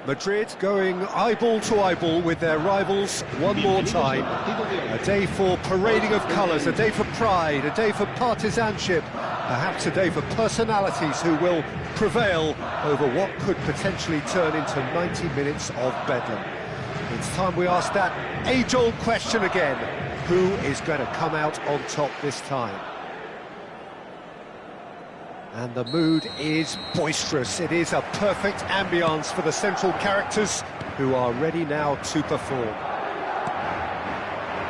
Madrid going eyeball to eyeball with their rivals one more time. A day for parading of colours, a day for pride, a day for partisanship, perhaps a day for personalities who will prevail over what could potentially turn into 90 minutes of bedlam. It's time we ask that age-old question again. Who is going to come out on top this time? And the mood is boisterous. It is a perfect ambience for the central characters who are ready now to perform.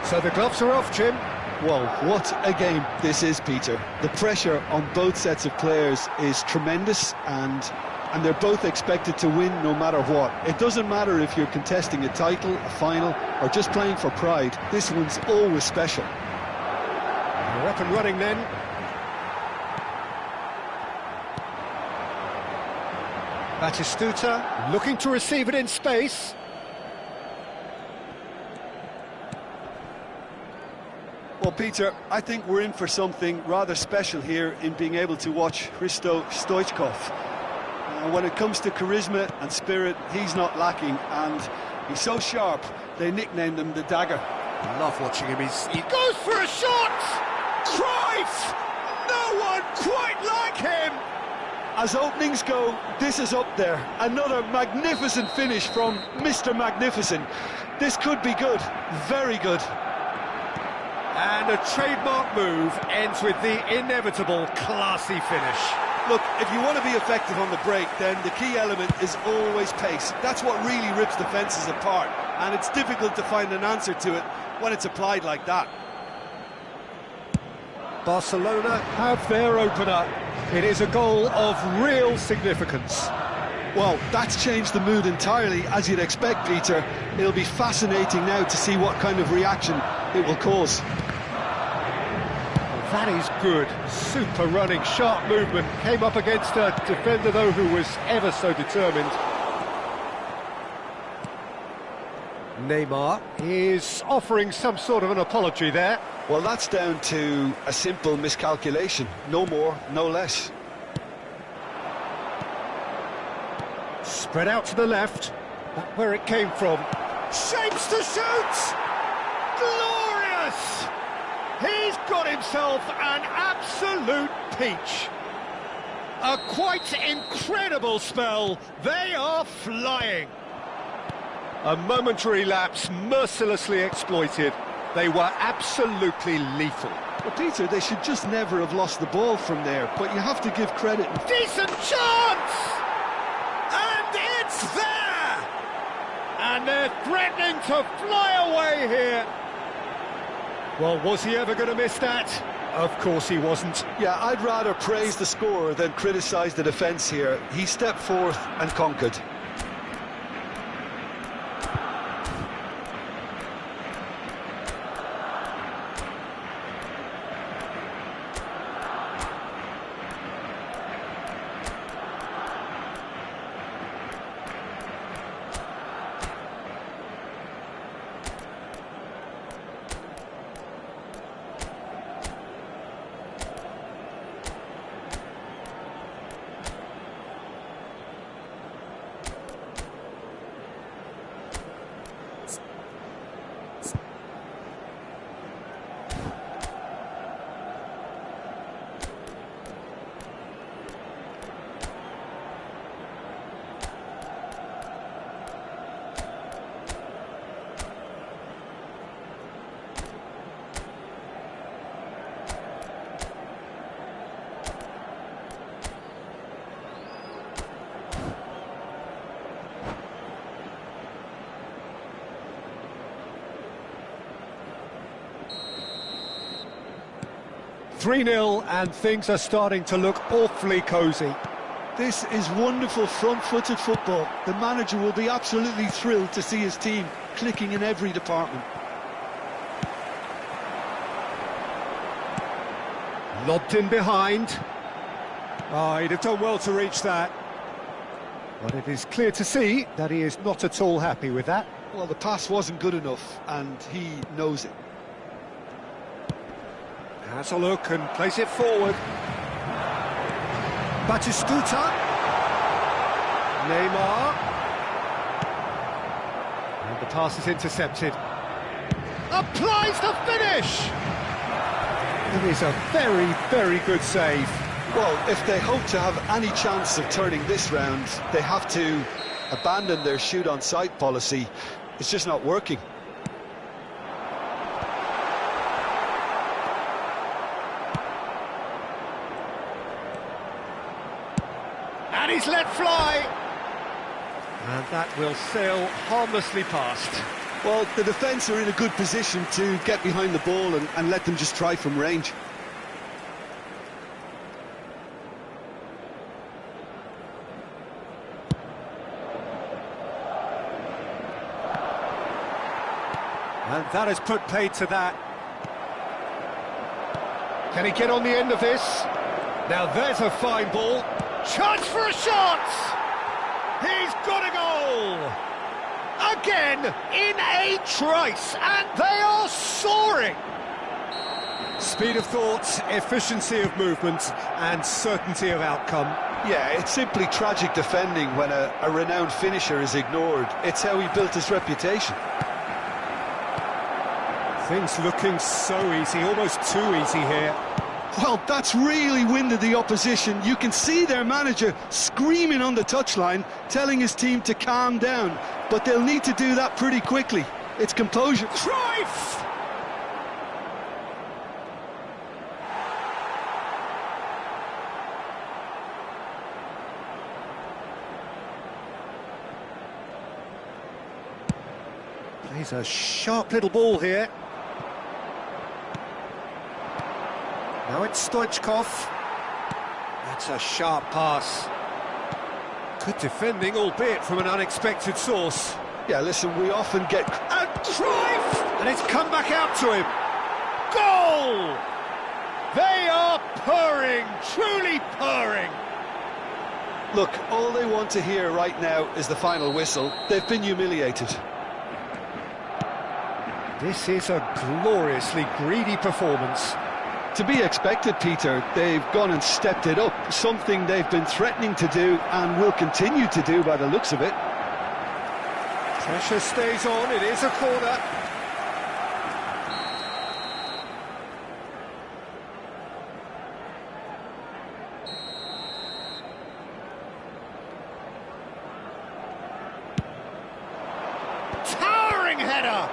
So the gloves are off, Jim. Well, what a game this is, Peter. The pressure on both sets of players is tremendous, and they're both expected to win no matter what. It doesn't matter if you're contesting a title, a final, or just playing for pride. This one's always special. We're up and running then. Batistuta looking to receive it in space. Well, Peter, I think we're in for something rather special here in being able to watch Hristo Stoichkov. When it comes to charisma and spirit, he's not lacking, and he's so sharp, they nicknamed him the Dagger. I love watching him. He goes for a shot! Cruyff! No one quite like him! As openings go, this is up there. Another magnificent finish from Mr. Magnificent. This could be good, very good. And a trademark move ends with the inevitable classy finish. Look, if you want to be effective on the break, then the key element is always pace. That's what really rips defences apart, and it's difficult to find an answer to it when it's applied like that. Barcelona have their opener. It is a goal of real significance. Well, that's changed the mood entirely, as you'd expect, Peter. It'll be fascinating now to see what kind of reaction it will cause. That is good. Super running, sharp movement. Came up against a defender, though, who was ever so determined. Neymar is offering some sort of an apology there. Well, that's down to a simple miscalculation. No more, no less. Spread out to the left. That's where it came from. Shapes to shoot! Glorious! He's got himself an absolute peach. A quite incredible spell. They are flying. A momentary lapse mercilessly exploited. They were absolutely lethal. Well, Peter, they should just never have lost the ball from there, but you have to give credit. Decent chance! And it's there! And they're threatening to fly away here. Well, was he ever going to miss that? Of course he wasn't. Yeah, I'd rather praise the scorer than criticise the defence here. He stepped forth and conquered. "3-0 and things are starting to look awfully cosy. This is wonderful front-footed football. The manager will be absolutely thrilled to see his team clicking in every department. Lobbed in behind. Oh, he'd have done well to reach that. But it is clear to see that he is not at all happy with that. Well, the pass wasn't good enough, and he knows it. Has a look and plays it forward. Batistuta. Neymar. pass is intercepted. Applies the finish! It is a very, very good save. Well, if they hope to have any chance of turning this round, they have to abandon their shoot-on-sight policy. It's just not working. And he's let fly! And that will sail harmlessly past. Well, the defence are in a good position to get behind the ball and let them just try from range. And that has put paid to that. Can he get on the end of this? Now there's a fine ball. Chance for a shot! He's got a goal! Again, in a trice, and they are soaring! Speed of thought, efficiency of movement, and certainty of outcome. Yeah, it's simply tragic defending when a renowned finisher is ignored. It's how he built his reputation. Things looking so easy, almost too easy here. Well, that's really winded the opposition. You can see their manager screaming on the touchline, telling his team to calm down. But they'll need to do that pretty quickly. It's composure. Cruyff! Plays a sharp little ball here. Now it's Stoichkov. That's a sharp pass. Good defending, albeit from an unexpected source. Yeah, listen, we often get... And Cruyff! And it's come back out to him. Goal! They are purring, truly purring. Look, all they want to hear right now is the final whistle. They've been humiliated. This is a gloriously greedy performance. To be expected, Peter. They've gone and stepped it up, something they've been threatening to do and will continue to do by the looks of it. Pressure stays on, it is a corner. Towering header!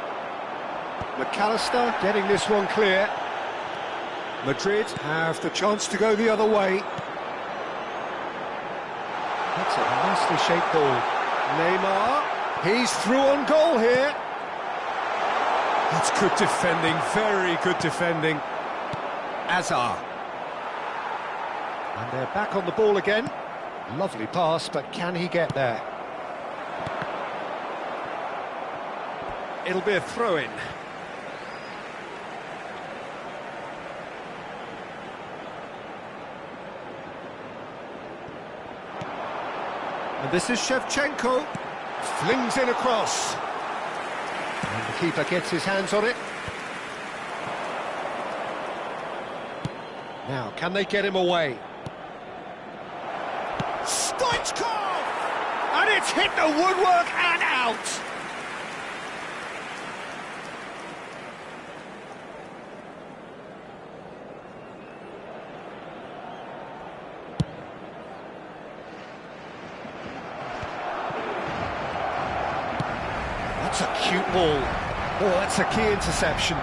McAllister getting this one clear. Madrid have the chance to go the other way. That's a nicely shaped ball. Neymar, he's through on goal here. That's good defending, very good defending. Azar. And they're back on the ball again. Lovely pass, but can he get there? It'll be a throw-in. And this is Shevchenko, flings in across. And the keeper gets his hands on it. Now, can they get him away? Stoichkov! And it's hit the woodwork and out! That's a cute ball. Oh, that's a key interception.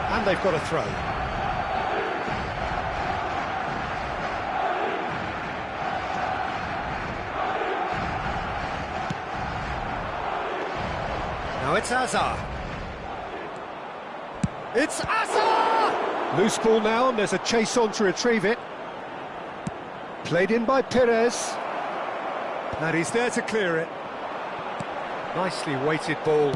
And they've got a throw. Now it's Azar. It's Azar! Loose ball now, and there's a chase on to retrieve it. Played in by Perez. And he's there to clear it. Nicely weighted ball.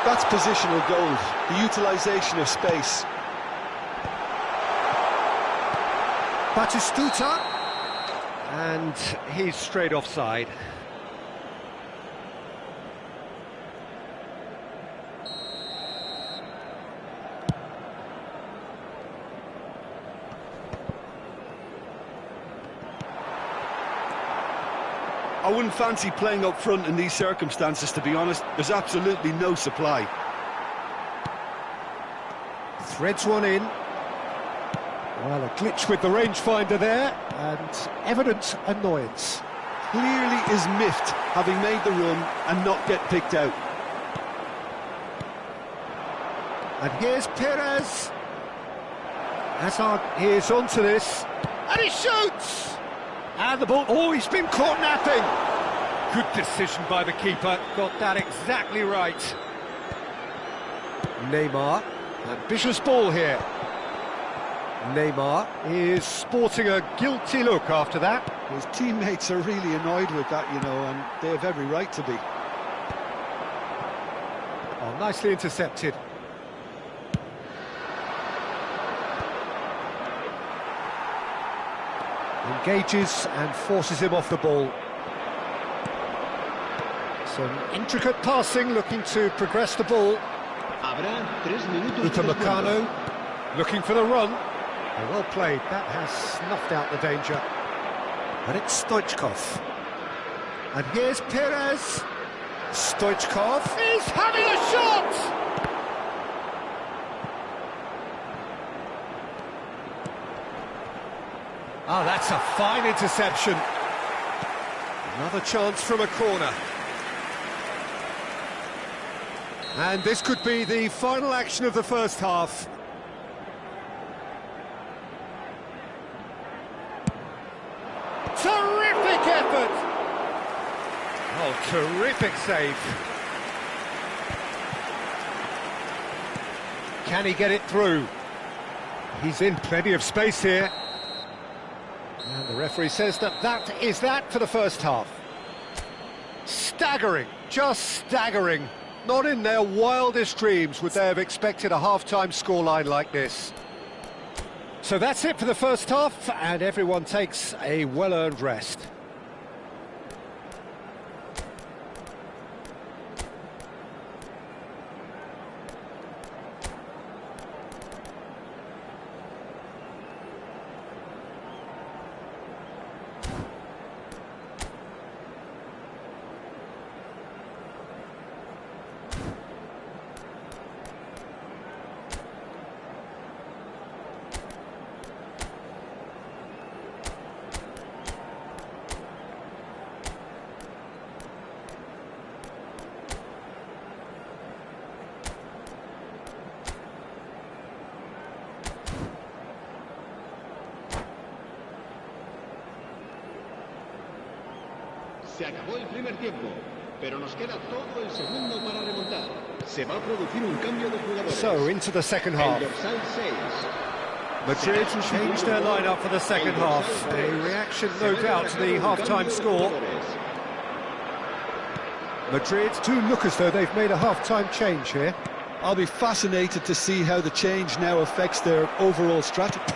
That's positional gold, the utilisation of space. Batistuta. And he's straight offside. I wouldn't fancy playing up front in these circumstances, to be honest. There's absolutely no supply. Threads one in. Well, a glitch with the rangefinder there, and evident annoyance. Clearly is miffed, having made the run and not get picked out. And here's Perez. Hazard is onto this, and he shoots! And the ball, oh, he's been caught napping! Good decision by the keeper, got that exactly right. Neymar, ambitious ball here. Neymar is sporting a guilty look after that. His teammates are really annoyed with that, you know, and they have every right to be. Oh, nicely intercepted. Engages and forces him off the ball. Some intricate passing, looking to progress the ball. Upamecano looking for the run. Oh, well played, that has snuffed out the danger. And it's Stoichkov. And here's Perez. Stoichkov is having a shot! Oh, that's a fine interception. Another chance from a corner. And this could be the final action of the first half. Terrific effort! Oh, terrific save. Can he get it through? He's in plenty of space here. And the referee says that is that for the first half. Staggering, just staggering. Not in their wildest dreams would they have expected a half-time scoreline like this. So that's it for the first half, and everyone takes a well-earned rest. Se acabó el primer tiempo, pero nos queda todo el segundo para remontar. Se va a producir un cambio de jugadores. So, into the second half. Madrid changed their lineup for the second half. A reaction, no doubt, to the half-time score. Madrid do look as though they've made a half-time change here. I'll be fascinated to see how the change now affects their overall strategy.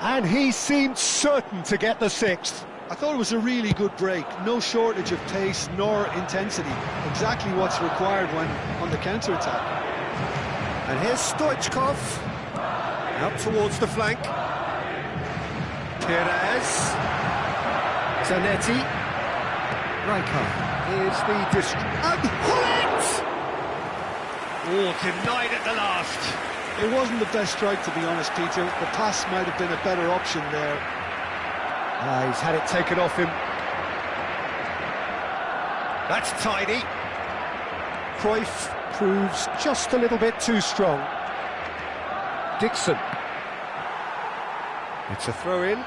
And he seemed certain to get the sixth. I thought it was a really good break. No shortage of pace nor intensity. Exactly what's required when on the counter-attack. And here's Stoichkov. Out towards the flank. Perez. Zanetti. Rijkaard is the district. And Hullet! Oh, denied at the last. It wasn't the best strike, to be honest, Peter. The pass might have been a better option there. He's had it taken off him. That's tidy. Cruyff proves just a little bit too strong. Dixon. It's a throw-in.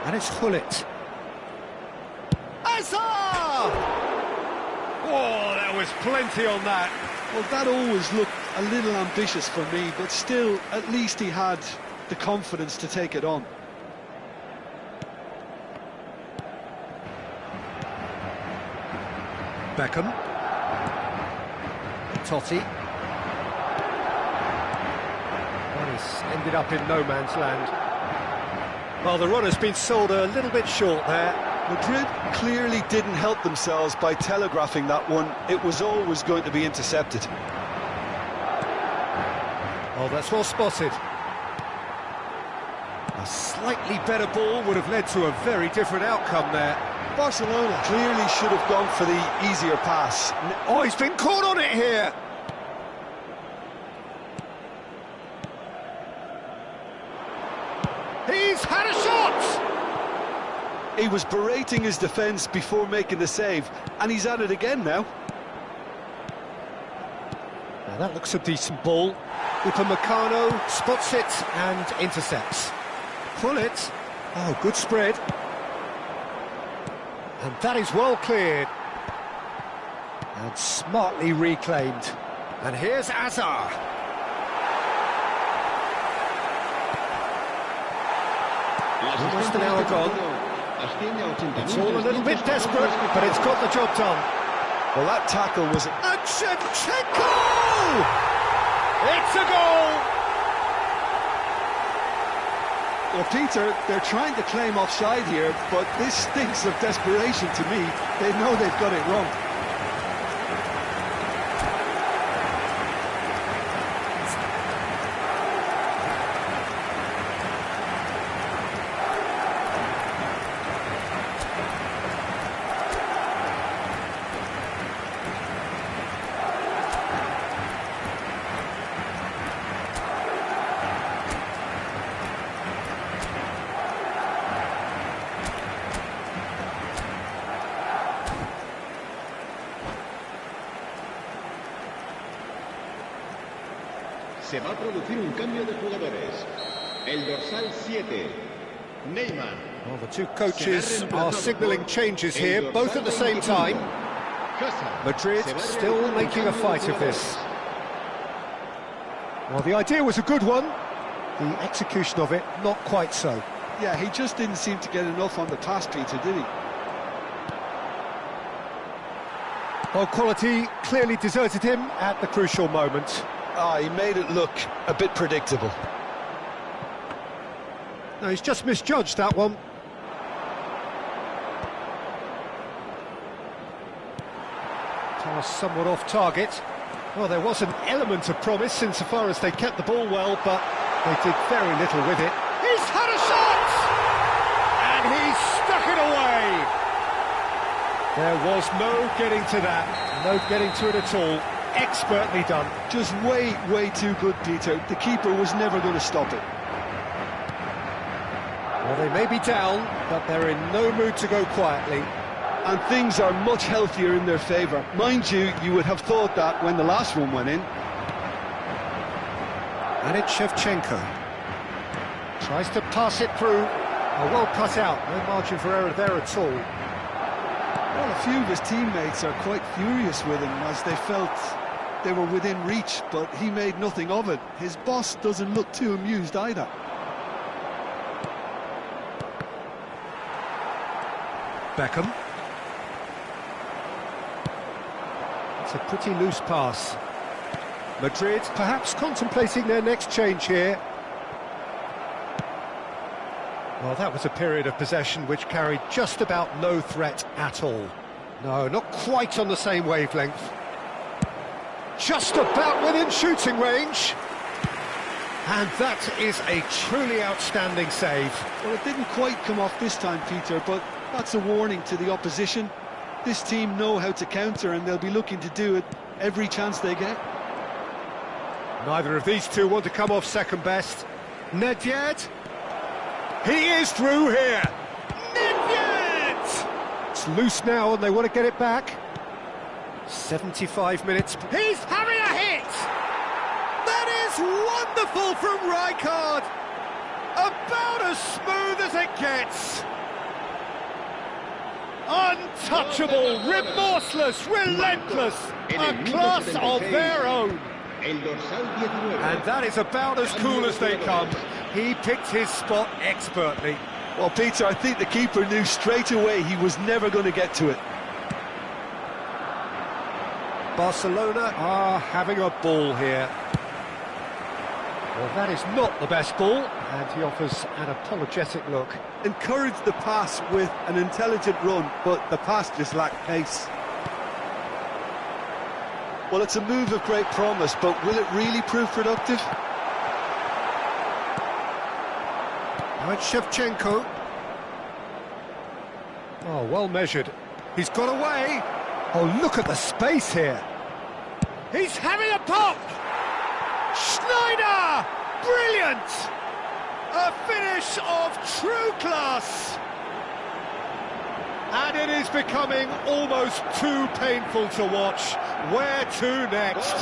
And it's Hullet. Hazard! Oh, there was plenty on that. Well, that always looked a little ambitious for me, but still, at least he had the confidence to take it on. Beckham. Totti. And he's ended up in no man's land. Well, the run has been sold a little bit short there. Madrid clearly didn't help themselves by telegraphing that one. It was always going to be intercepted. Oh, that's well spotted. A slightly better ball would have led to a very different outcome there. Barcelona clearly should have gone for the easier pass. Oh, he's been caught on it here. He's had a shot! He was berating his defence before making the save, and he's at it again now. Now that looks a decent ball. Upamecano spots it and intercepts. Pull it. Oh, good spread. And that is well cleared. And smartly reclaimed. And here's Azar. Almost an hour gone. It's all a little bit desperate, but it's got the job done. Well, that tackle was... And Shevchenko! It's a goal! Well, Peter, they're trying to claim offside here, but this stinks of desperation to me. They know they've got it wrong. Se va a producir un cambio de jugadores. El dorsal 7, Neymar. Well, the two coaches are signalling changes here, both at the same time. Madrid still making a fight of this. Well, the idea was a good one. The execution of it, not quite so. Yeah, he just didn't seem to get enough on the pass, Peter, did he? Well, quality clearly deserted him at the crucial moment. He made it look a bit predictable. No, he's just misjudged that one. Pass somewhat off target. Well, there was an element of promise insofar as they kept the ball well, but they did very little with it. He's had a shot! And he's stuck it away! There was no getting to that, no getting to it at all. Expertly done. Just way too good, Peter. The keeper was never going to stop it. Well, they may be down, but they're in no mood to go quietly. And things are much healthier in their favour. Mind you, you would have thought that when the last one went in. And it's Shevchenko. Tries to pass it through. Oh, well cut out. No margin for error there at all. Well, a few of his teammates are quite furious with him as they felt they were within reach, but he made nothing of it. His boss doesn't look too amused either. Beckham. It's a pretty loose pass. Madrid perhaps contemplating their next change here. Well, that was a period of possession which carried just about no threat at all. No, not quite on the same wavelength. Just about within shooting range. And that is a truly outstanding save. Well, it didn't quite come off this time, Peter, but that's a warning to the opposition. This team know how to counter, and they'll be looking to do it every chance they get. Neither of these two want to come off second best. Nedved. He is through here. Nedved! It's loose now and they want to get it back. 75 minutes. He's having a hit! That is wonderful from Rijkaard. About as smooth as it gets. Untouchable, remorseless, relentless. A class of their own. And that is about as cool as they come. He picked his spot expertly. Well, Peter, I think the keeper knew straight away he was never going to get to it. Barcelona are having a ball here. Well, that is not the best ball, and he offers an apologetic look. Encouraged the pass with an intelligent run, but the pass just lacked pace. Well, it's a move of great promise, but will it really prove productive? Now it's Shevchenko. Oh, well measured. He's got away. Oh, look at the space here. He's having a pop! Schneider! Brilliant! A finish of true class! And it is becoming almost too painful to watch. Where to next?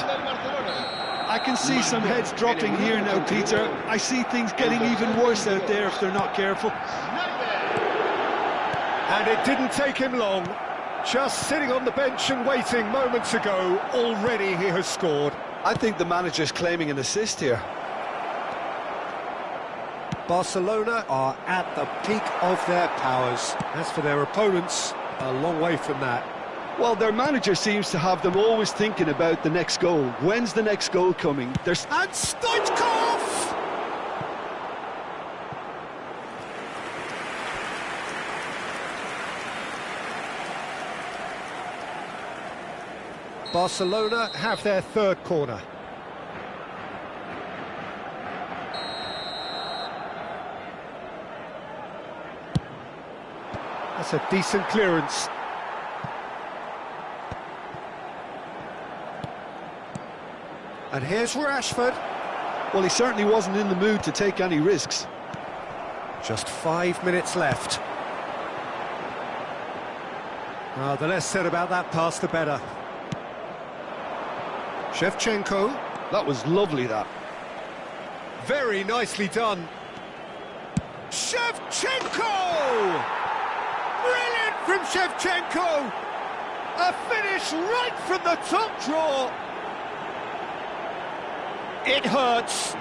I can see some heads dropping here now, Peter. I see things getting even worse out there if they're not careful. And it didn't take him long. Just sitting on the bench and waiting moments ago, already he has scored. I think the manager's claiming an assist here. Barcelona are at the peak of their powers. As for their opponents, a long way from that. Well, their manager seems to have them always thinking about the next goal. When's the next goal coming? And Stoichkov! Barcelona have their third corner. That's a decent clearance. And here's Rashford. Well, he certainly wasn't in the mood to take any risks. Just 5 minutes left. The less said about that pass, the better. Shevchenko. That was lovely, that. Very nicely done. Shevchenko! Brilliant from Shevchenko! A finish right from the top draw. It hurts,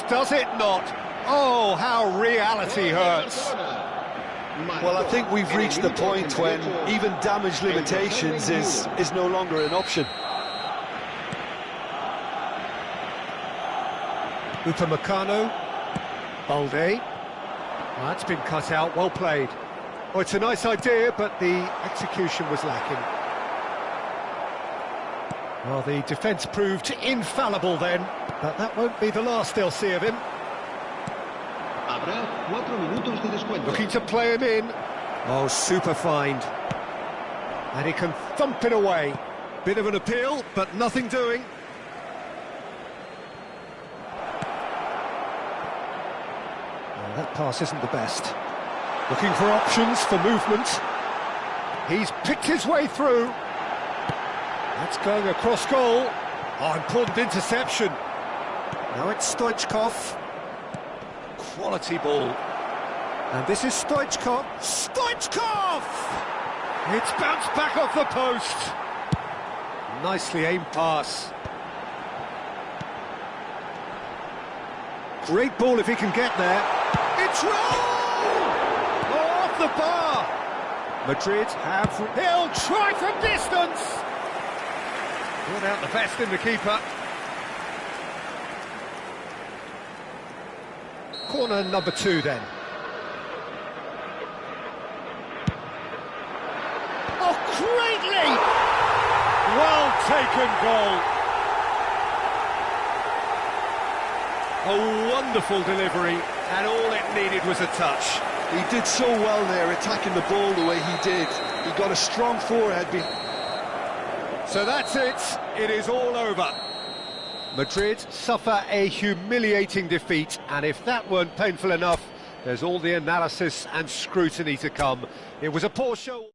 does it not? Oh, how reality hurts. Well, I think we've reached the point when even damage limitations is no longer an option. Upamecano. Balde. That's been cut out, well played. Oh, it's a nice idea, but the execution was lacking. Well, the defence proved infallible then, but that won't be the last they'll see of him. Looking to play him in. Oh, super find. And he can thump it away. Bit of an appeal, but nothing doing. Oh, that pass isn't the best. Looking for options for movement. He's picked his way through. That's going across goal. Oh, important interception. Now it's Stoichkov. Quality ball. And this is Stoichkov. Stoichkov! It's bounced back off the post. Nicely aimed pass. Great ball if he can get there. It's rolled! Oh, off the bar. Madrid have... He'll try from distance. Brought out the best in the keeper. Corner number 2 then. Oh, great leap! Well taken goal. A wonderful delivery, and all it needed was a touch. He did so well there, attacking the ball the way he did. He got a strong forehead. So that's it. It is all over. Madrid suffer a humiliating defeat, and if that weren't painful enough, there's all the analysis and scrutiny to come. It was a poor show.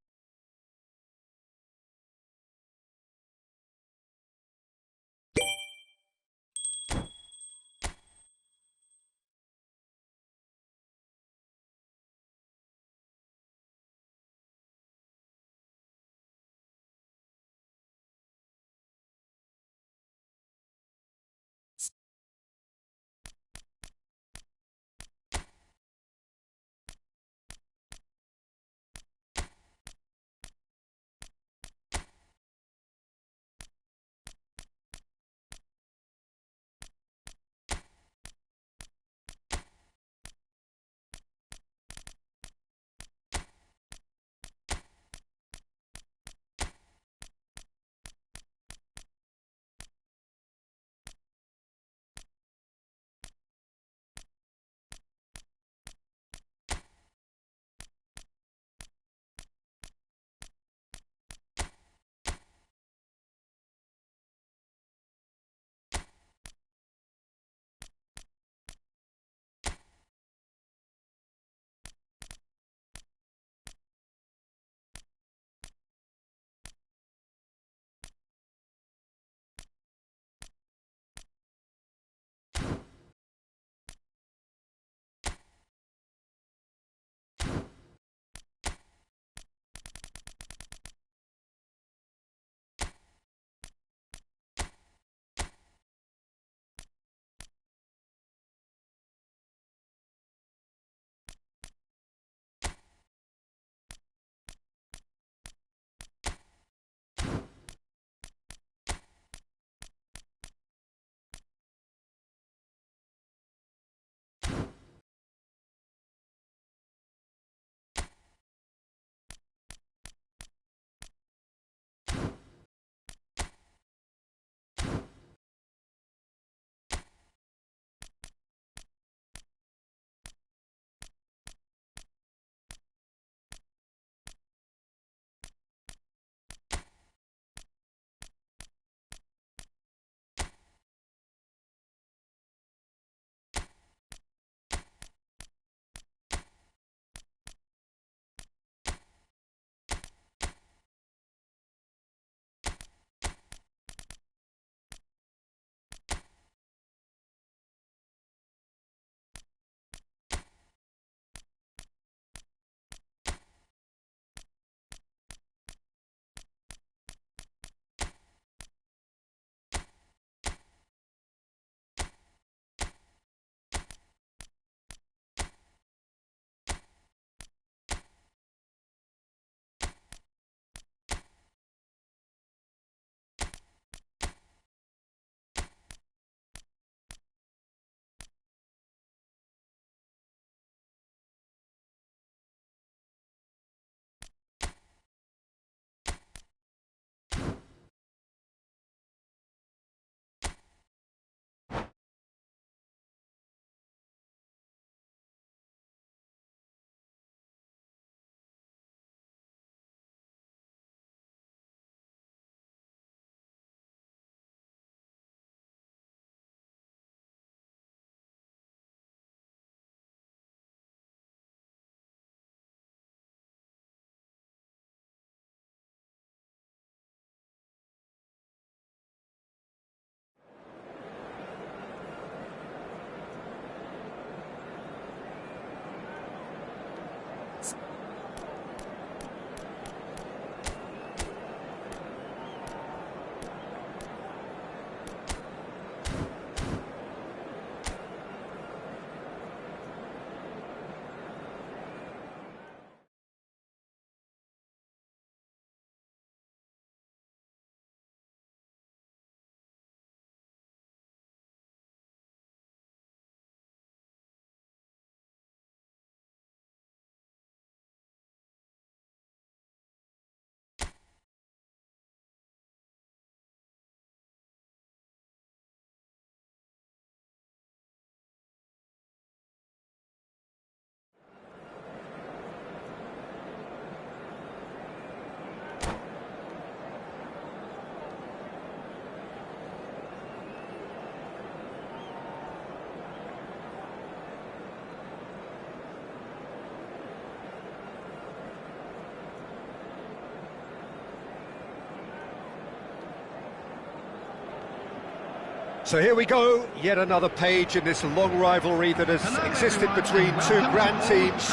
So here we go, yet another page in this long rivalry that has existed between two grand teams.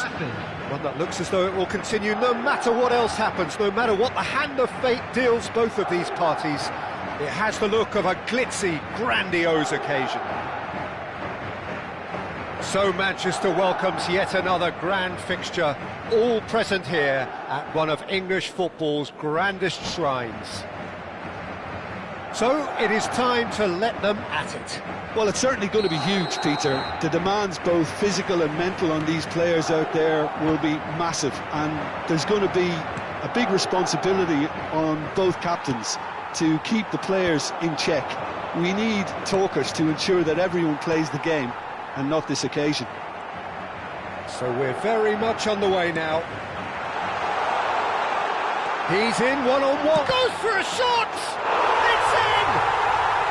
One that looks as though it will continue no matter what else happens, no matter what the hand of fate deals both of these parties. It has the look of a glitzy, grandiose occasion. So Manchester welcomes yet another grand fixture, all present here at one of English football's grandest shrines. So it is time to let them at it. Well, it's certainly going to be huge, Peter. The demands, both physical and mental, on these players out there will be massive, and there's going to be a big responsibility on both captains to keep the players in check. We need talkers to ensure that everyone plays the game, and not this occasion. So we're very much on the way now. He's in one-on-one. Goes for a shot! It's in!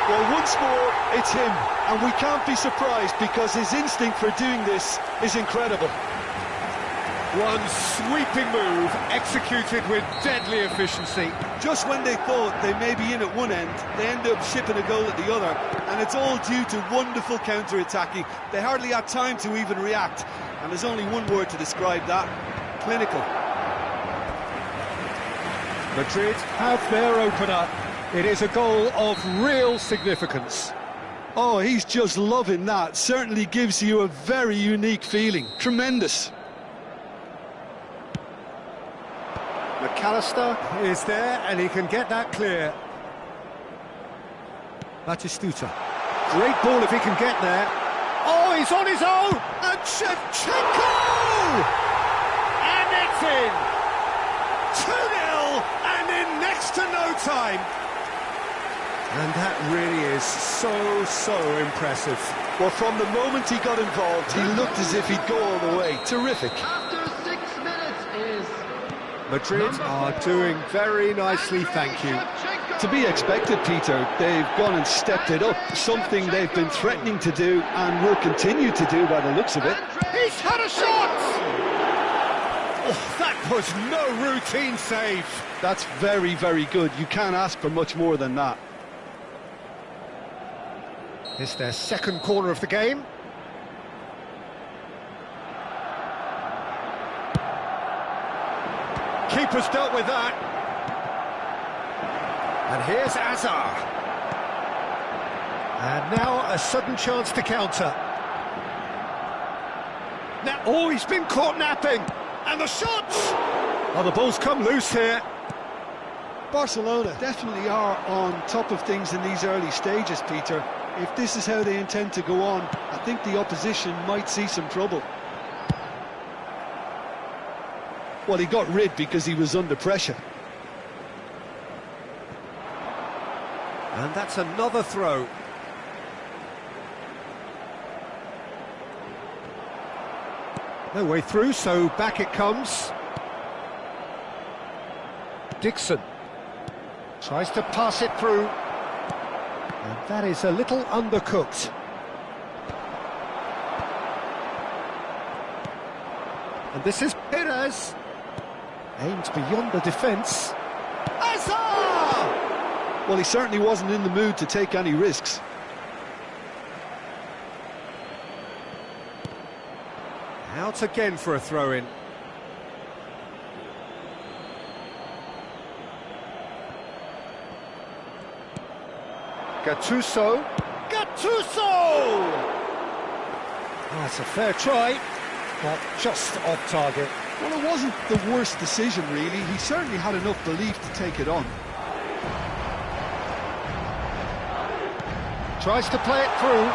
Well, once more, it's him. And we can't be surprised because his instinct for doing this is incredible. One sweeping move, executed with deadly efficiency. Just when they thought they may be in at one end, they end up shipping a goal at the other. And it's all due to wonderful counter-attacking. They hardly had time to even react. And there's only one word to describe that: clinical. Madrid have their opener. It is a goal of real significance. Oh, he's just loving that. Certainly gives you a very unique feeling. Tremendous. McAllister is there and he can get that clear. Batistuta. Great ball if he can get there. Oh, he's on his own! And Shevchenko! And it's in! 2-0 and in next to no time. And that really is so impressive. Well, from the moment he got involved, he looked as if he'd go all the way. Terrific. After 6 minutes is Madrid are doing very nicely, thank you. To be expected, Peter. They've gone and stepped it up, something they've been threatening to do and will continue to do by the looks of it. He's had a shot! Oh, that was no routine save. That's very good. You can't ask for much more than that. It's their second corner of the game. Keeper's dealt with that. And here's Azar. And now a sudden chance to counter. Now, oh, he's been caught napping. And the shots! Oh, the ball's come loose here. Barcelona definitely are on top of things in these early stages, Peter. If this is how they intend to go on, I think the opposition might see some trouble. Well, he got rid because he was under pressure. And that's another throw. No way through, so back it comes. Dixon tries to pass it through. And that is a little undercooked. And this is Perez. Aimed beyond the defence. Azar! Well, he certainly wasn't in the mood to take any risks. Out again for a throw-in. Gattuso! That's a fair try, but just off target. Well, it wasn't the worst decision, really. He certainly had enough belief to take it on. Tries to play it through.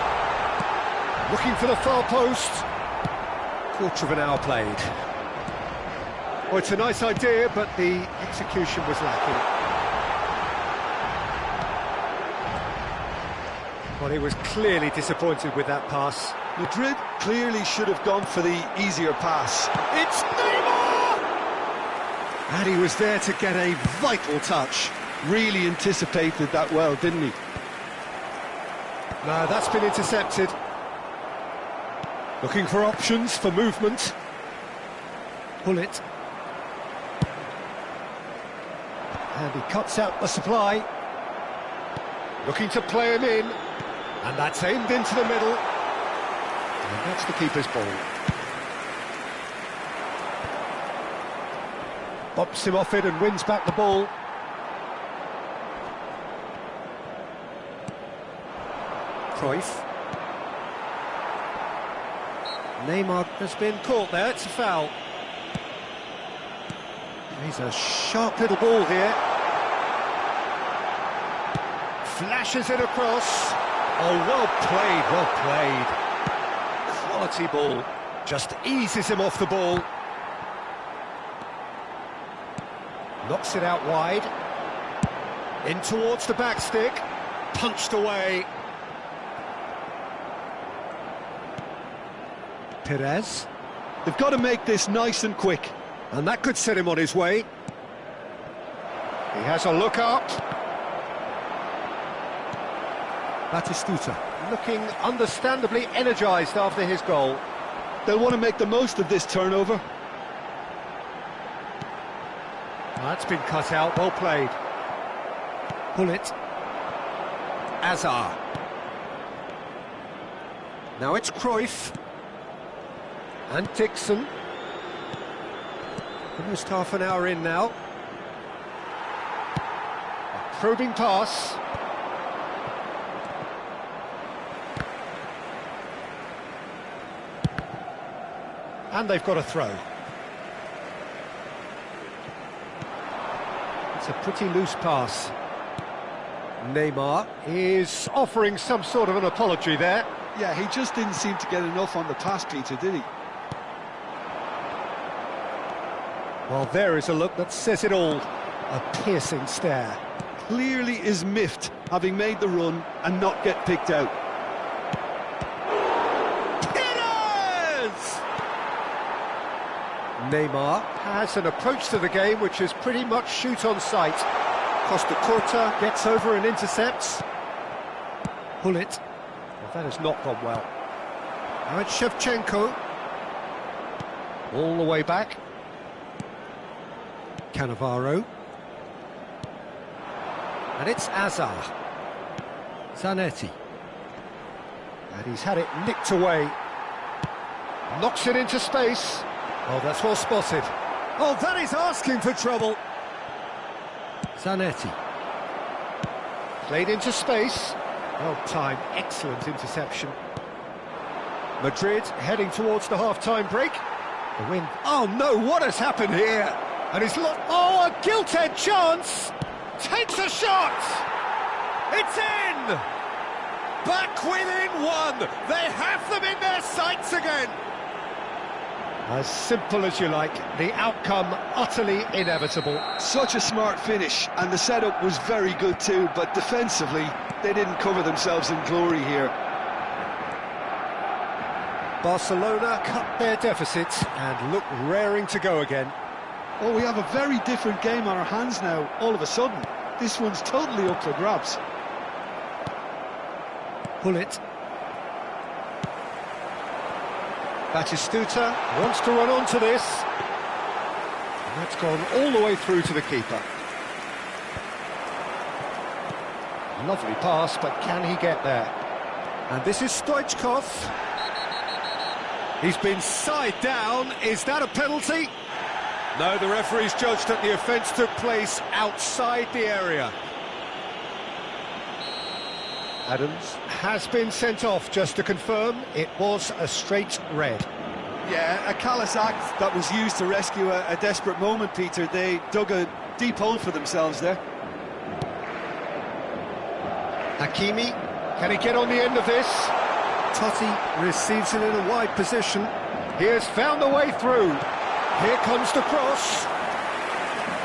Looking for the far post. Quarter of an hour played. Well, it's a nice idea, but the execution was lacking. Well, he was clearly disappointed with that pass. Madrid clearly should have gone for the easier pass. It's Neymar! And he was there to get a vital touch. Really anticipated that well, didn't he? No, that's been intercepted. Looking for options for movement. Pull it. And he cuts out the supply. Looking to play him in. And that's aimed into the middle. And that's the keeper's ball. Bops him off it and wins back the ball. Cruyff. Neymar has been caught there, it's a foul. He's a sharp little ball here. Flashes it across. Oh, well played, well played. Quality ball. Just eases him off the ball. Knocks it out wide. In towards the back stick. Punched away. Perez. They've got to make this nice and quick. And that could set him on his way. He has a look up. Batistuta looking understandably energised after his goal. They'll want to make the most of this turnover. That's been cut out, well played. Pull it. Azar. Now it's Cruyff. And Dixon. Almost half an hour in now. A probing pass. And they've got a throw. It's a pretty loose pass. Neymar is offering some sort of an apology there. Yeah, he just didn't seem to get enough on the pass, Peter, did he? Well, there is a look that says it all. A piercing stare. Clearly is miffed, having made the run and not get picked out. Perez! Neymar has an approach to the game which is pretty much shoot on sight. Costa Curta gets over and intercepts. Pull it. Well, that has not gone well. Now it's Shevchenko. All the way back. Cannavaro. And it's Azar. Zanetti. And he's had it nicked away. Knocks it into space. Oh, that's well spotted. Oh, that is asking for trouble. Zanetti. Played into space. Well timed, excellent interception. Madrid heading towards the half-time break. The win. Oh no, what has happened here? And he's oh, a gilt-edged chance! Takes a shot! It's in! Back within one! They have them in their sights again! As simple as you like, the outcome utterly inevitable. Such a smart finish, and the setup was very good too, but defensively, they didn't cover themselves in glory here. Barcelona cut their deficit and look raring to go again. Oh, we have a very different game on our hands now, all of a sudden. This one's totally up for grabs. Pull it. Batistuta wants to run onto this. And that's gone all the way through to the keeper. Lovely pass, but can he get there? And this is Stoichkov. He's been side down. Is that a penalty? No, the referee's judged that the offence took place outside the area. Adams has been sent off, just to confirm. It was a straight red. Yeah, a callous act that was used to rescue a desperate moment, Peter. They dug a deep hole for themselves there. Hakimi, can he get on the end of this? Totti receives it in a wide position. He has found a way through. Here comes the cross.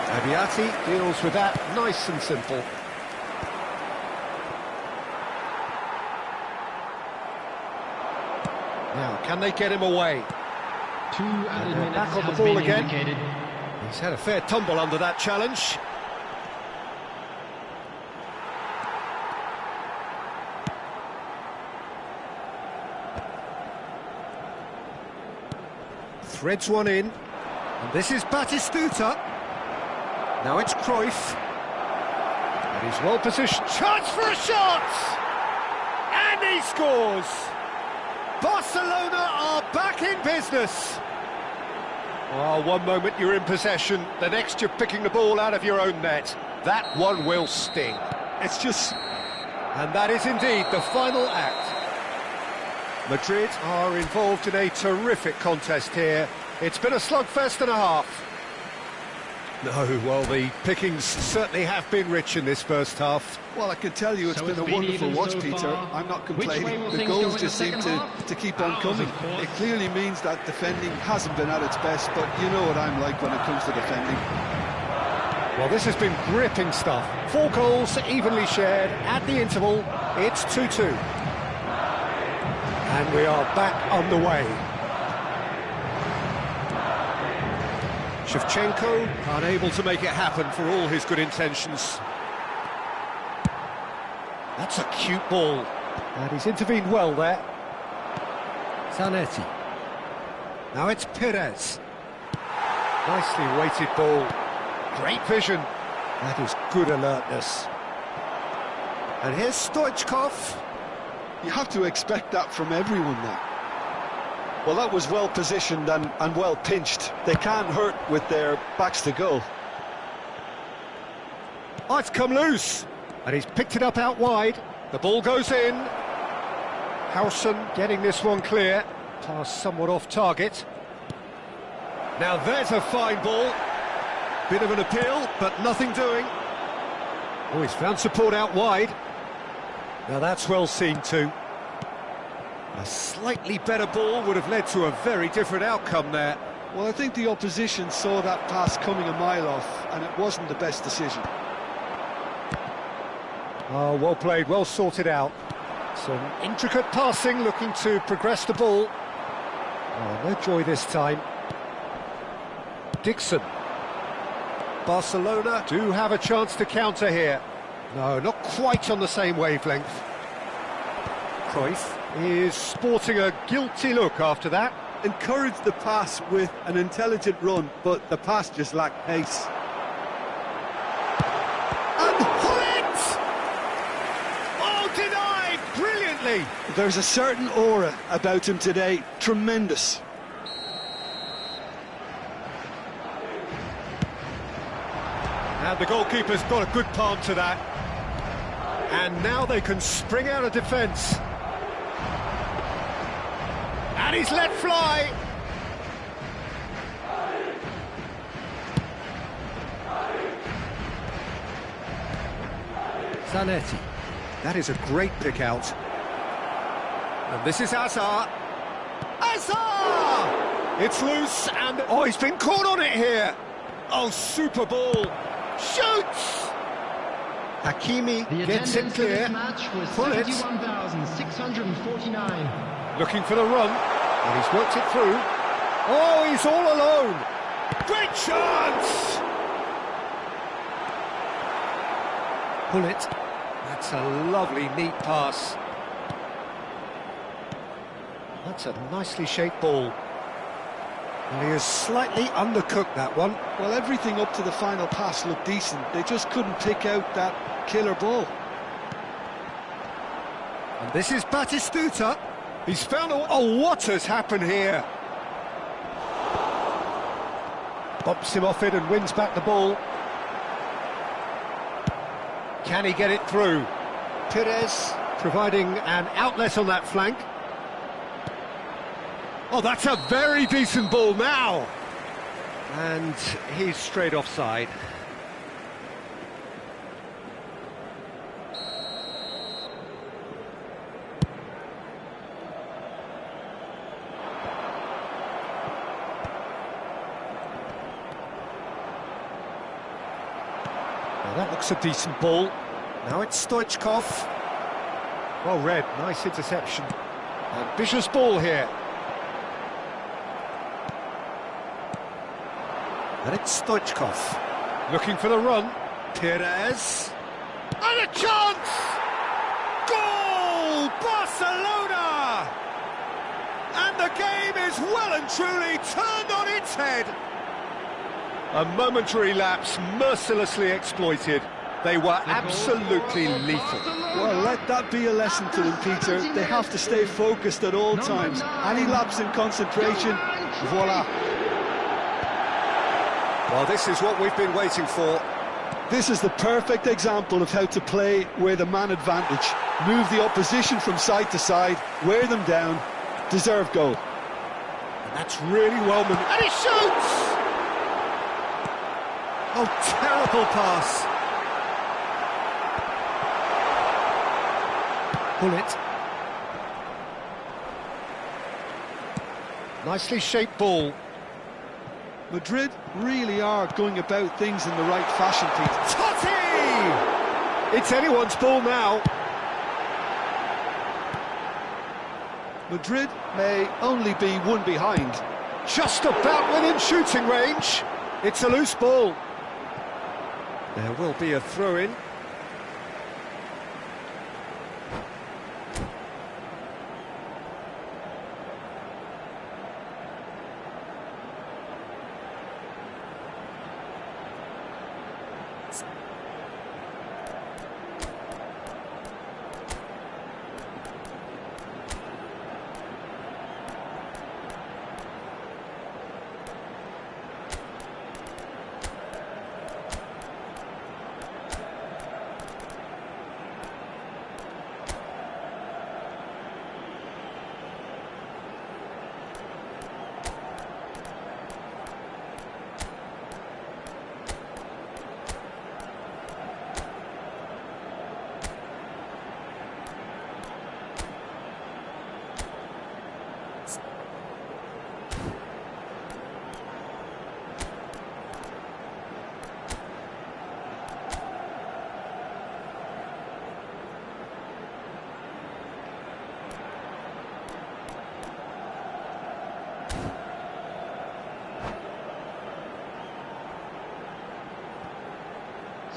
Abiati deals with that nice and simple. Now, can they get him away? 2 added minutes back on the has ball been again. indicated. He's had a fair tumble under that challenge. Threads one in. And this is Batistuta. Now it's Cruyff. And he's well positioned. Chance for a shot! And he scores! Barcelona are back in business! Oh, one moment you're in possession, the next you're picking the ball out of your own net. That one will sting. It's just... And that is indeed the final act. Madrid are involved in a terrific contest here. It's been a slugfest and a half. No, well, the pickings certainly have been rich in this first half. Well, I can tell you it's So been it's a been wonderful even watch, so Peter. far. I'm not Which way complaining. will The things go goals in just the seem second half? to keep on Ours, coming. of course. It clearly means that defending hasn't been at its best, but you know what I'm like when it comes to defending. Well, this has been gripping stuff. 4 goals evenly shared at the interval. It's 2-2. And we are back underway. Shevchenko unable to make it happen for all his good intentions. That's a cute ball. And he's intervened well there. Zanetti. Now it's Perez. Nicely weighted ball. Great vision. That is good alertness. And here's Stoichkov. You have to expect that from everyone now. Well, that was well positioned and well pinched. They can't hurt with their backs to goal. Oh, it's come loose. And he's picked it up out wide. The ball goes in. Howson getting this one clear. Pass somewhat off target. Now there's a fine ball. Bit of an appeal, but nothing doing. Oh, he's found support out wide. Now that's well seen too. A slightly better ball would have led to a very different outcome there. Well, I think the opposition saw that pass coming a mile off, and it wasn't the best decision. Oh, well played, well sorted out. Some intricate passing, looking to progress the ball. Oh, no joy this time. Dixon. Barcelona do have a chance to counter here. No, not quite on the same wavelength. Cruyff is sporting a guilty look after that. Encouraged the pass with an intelligent run, but the pass just lacked pace. And Hullet! Oh, denied brilliantly. There's a certain aura about him today. Tremendous. And the goalkeeper's got a good palm to that. And now they can spring out of defence. And he's let fly. Zanetti. That is a great pick out. And this is Hazard. Hazard! It's loose and... Oh, he's been caught on it here. Oh, super ball. Shoots! Hakimi The gets it attendance for clear. this match was Pull it. 71,649. Looking for the run, and he's worked it through. Oh, he's all alone. Great chance! Pull it. That's a lovely, neat pass. That's a nicely shaped ball. And he has slightly undercooked that one. Well, everything up to the final pass looked decent. They just couldn't pick out that killer ball. And this is Batistuta. He's found a... Oh, what has happened here? Bumps him off it and wins back the ball. Can he get it through? Perez providing an outlet on that flank. Oh, that's a very decent ball now. And he's straight offside. Now that looks a decent ball. Now it's Stoichkov. Well read, nice interception. Ambitious ball here. And it's Stoichkov. Looking for the run. Perez. And a chance! Goal! Barcelona! And the game is well and truly turned on its head. A momentary lapse mercilessly exploited. They were absolutely lethal. Well, let that be a lesson to them, Peter. They have to stay focused at all times. Any lapse in concentration, voila. Well, this is what we've been waiting for. This is the perfect example of how to play with a man advantage. Move the opposition from side to side, wear them down, deserve goal. And that's really well maneuvered. And he shoots! Oh, terrible pass. Bullet. Nicely shaped ball. Madrid really are going about things in the right fashion, Pete. Totti! It's anyone's ball now. Madrid may only be one behind. Just about within shooting range. It's a loose ball. There will be a throw-in.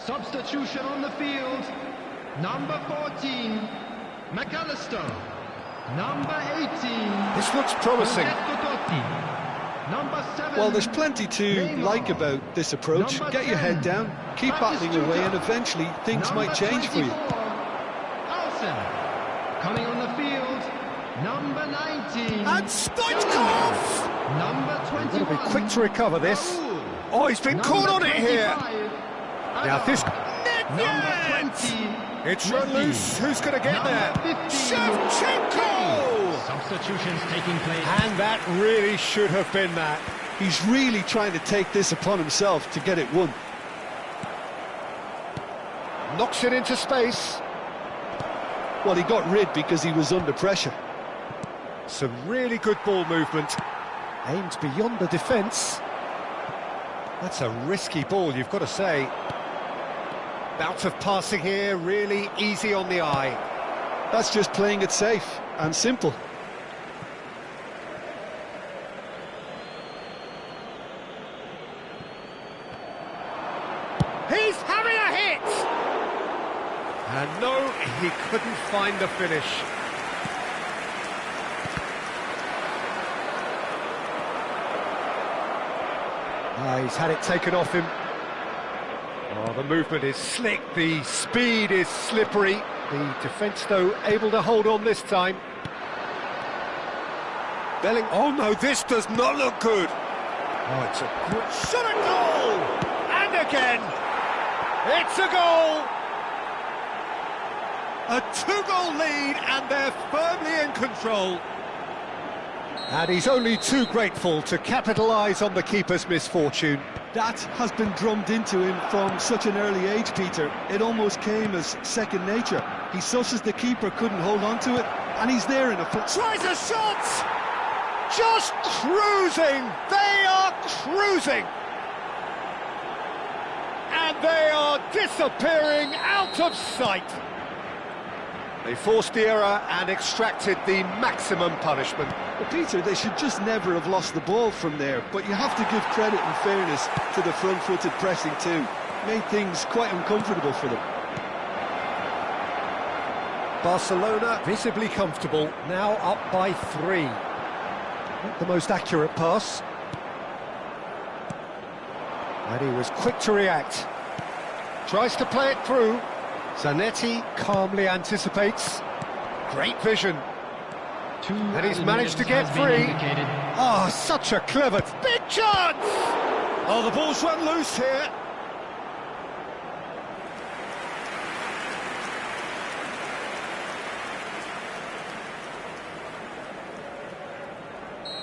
Substitution on the field. Number 14, McAllister. Number 18. This looks promising. Number 7. Well, there's plenty to like about this approach. Get your head down, keep battling away, and eventually things might change for you. Alsen. Coming on the field. Number 19. And Stoichkov! Number 21. Got to be quick to recover this. Oh, he's been caught on it here. Now this... Number 20. It's run loose. Who's going to get there? 15. Shevchenko! Substitutions taking place. And that really should have been that. He's really trying to take this upon himself to get it won. Knocks it into space. Well, he got rid because he was under pressure. Some really good ball movement. Aimed beyond the defence. That's a risky ball, you've got to say. Bout of passing here, really easy on the eye. That's just playing it safe and simple. He's having a hit! And no, he couldn't find the finish. He's had it taken off him. Oh, the movement is slick, the speed is slippery. The defence, though, able to hold on this time. Oh no, this does not look good. Oh, it's a great shot at goal! And again! It's a goal! A two-goal lead, and they're firmly in control. And he's only too grateful to capitalise on the keeper's misfortune. That has been drummed into him from such an early age, Peter. It almost came as second nature. He susses the keeper couldn't hold on to it, and he's there in a... Tries a shot! Just cruising! They are cruising! And they are disappearing out of sight. They forced the error and extracted the maximum punishment. Well, Peter, they should just never have lost the ball from there, but you have to give credit and fairness to the front-footed pressing too. Made things quite uncomfortable for them. Barcelona visibly comfortable, now up by 3. Not the most accurate pass. And he was quick to react. Tries to play it through. Zanetti calmly anticipates. Great vision. And he's managed to get free. Oh, such a clever... Big chance! Oh, the ball's run loose here.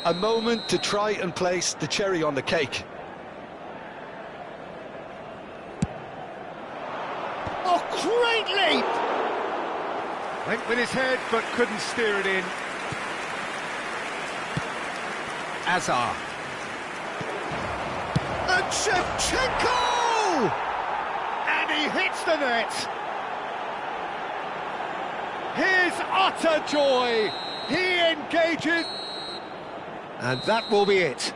A moment to try and place the cherry on the cake. Oh, great leap! Went with his head, but couldn't steer it in. Azar. And Shevchenko! And he hits the net! His utter joy! He engages... And that will be it.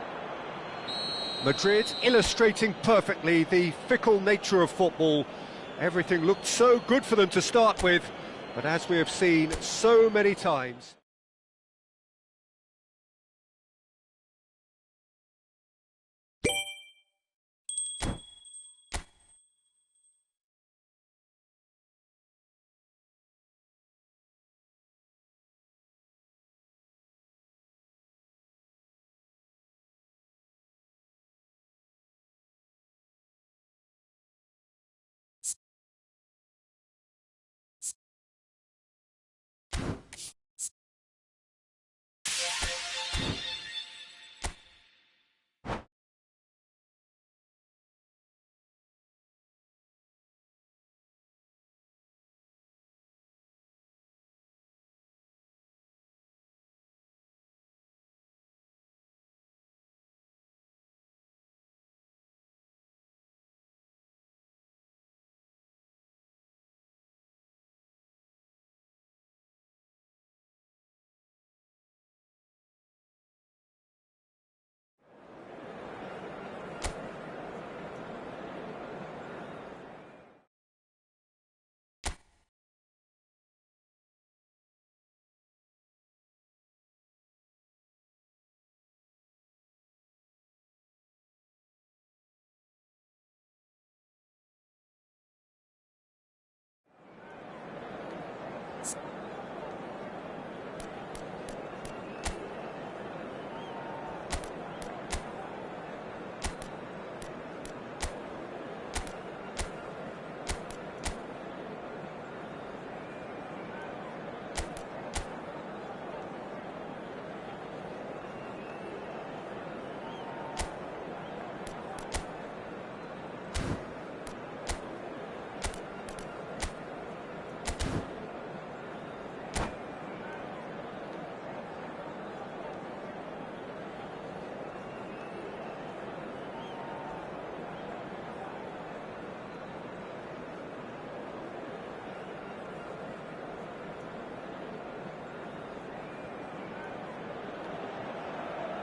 Madrid illustrating perfectly the fickle nature of football. Everything looked so good for them to start with, but as we have seen so many times...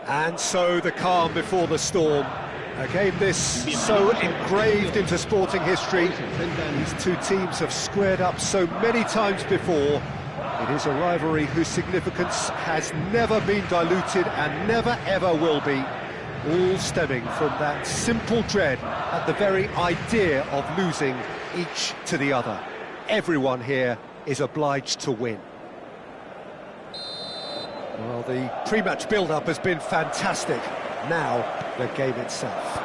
And so the calm before the storm. A game this so engraved into sporting history. These two teams have squared up so many times before. It is a rivalry whose significance has never been diluted and never ever will be. All stemming from that simple dread at the very idea of losing each to the other. Everyone here is obliged to win. Well, the pre-match build-up has been fantastic. Now, the game itself.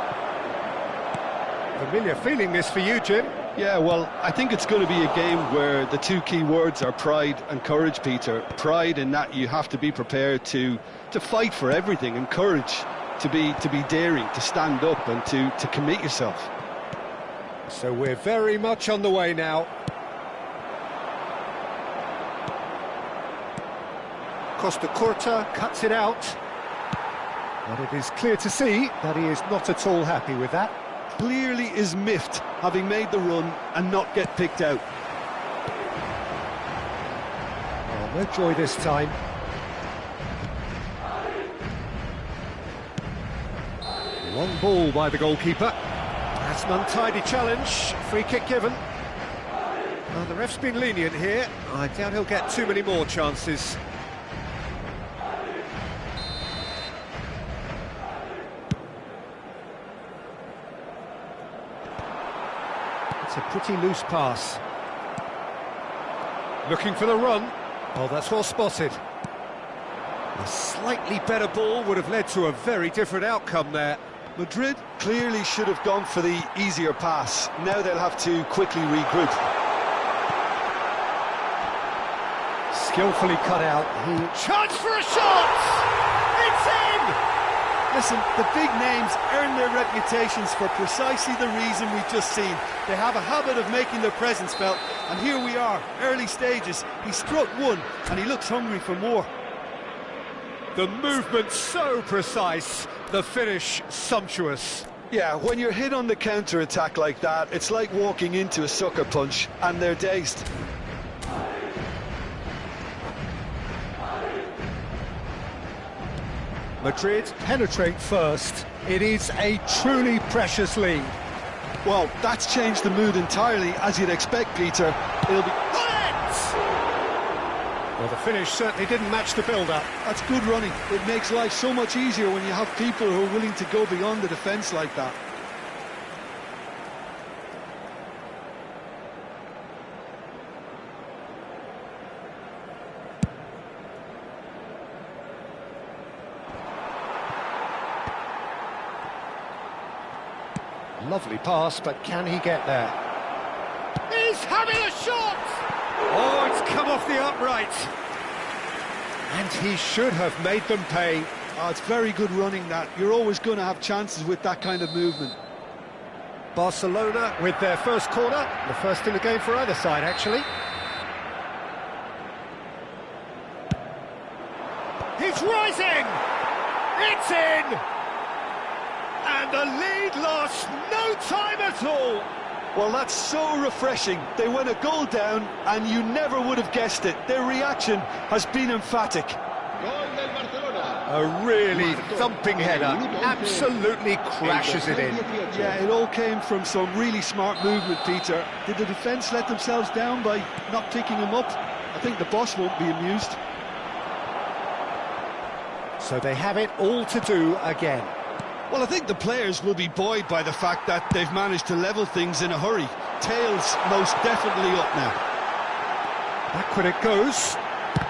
Familiar feeling this for you, Jim? Yeah, well, I think it's going to be a game where the two key words are pride and courage, Peter. Pride in that you have to be prepared to fight for everything, and courage to be daring, to stand up and to commit yourself. So we're very much on the way now. Costa Curta cuts it out. But it is clear to see that he is not at all happy with that. Clearly is miffed, having made the run and not get picked out. Oh, no joy this time. Long ball by the goalkeeper. That's an untidy challenge. Free kick given. Well, the ref's been lenient here. I doubt he'll get too many more chances. a pretty loose pass. Looking for the run. Oh, that's well spotted. A slightly better ball would have led to a very different outcome there. Madrid clearly should have gone for the easier pass. Now they'll have to quickly regroup. Skillfully cut out. Chance for a shot! It's in! Listen, the big names earn their reputations for precisely the reason we've just seen. They have a habit of making their presence felt, and here we are, early stages. He struck one, and he looks hungry for more. The movement so precise, the finish sumptuous. Yeah, when you're hit on the counter-attack like that, it's like walking into a sucker punch, and they're dazed. Madrid penetrate first. It is a truly precious lead. Well, that's changed the mood entirely, as you'd expect, Peter. It'll be... Well, the finish certainly didn't match the build-up. That's good running. It makes life so much easier when you have people who are willing to go beyond the defence like that. Lovely pass, but can he get there? He's having a shot! Oh, it's come off the upright. And he should have made them pay. Oh, it's very good running, that. You're always going to have chances with that kind of movement. Barcelona with their first corner. The first in the game for either side, actually. He's rising! It's in! And the lead lost no time at all. Well, that's so refreshing. They went a goal down, and you never would have guessed it. Their reaction has been emphatic. A really thumping header, absolutely crashes it in. Yeah, it all came from some really smart movement, Peter. Did the defence let themselves down by not picking him up? I think the boss won't be amused. So they have it all to do again. Well, I think the players will be buoyed by the fact that they've managed to level things in a hurry. Tails most definitely up now. Backward it goes.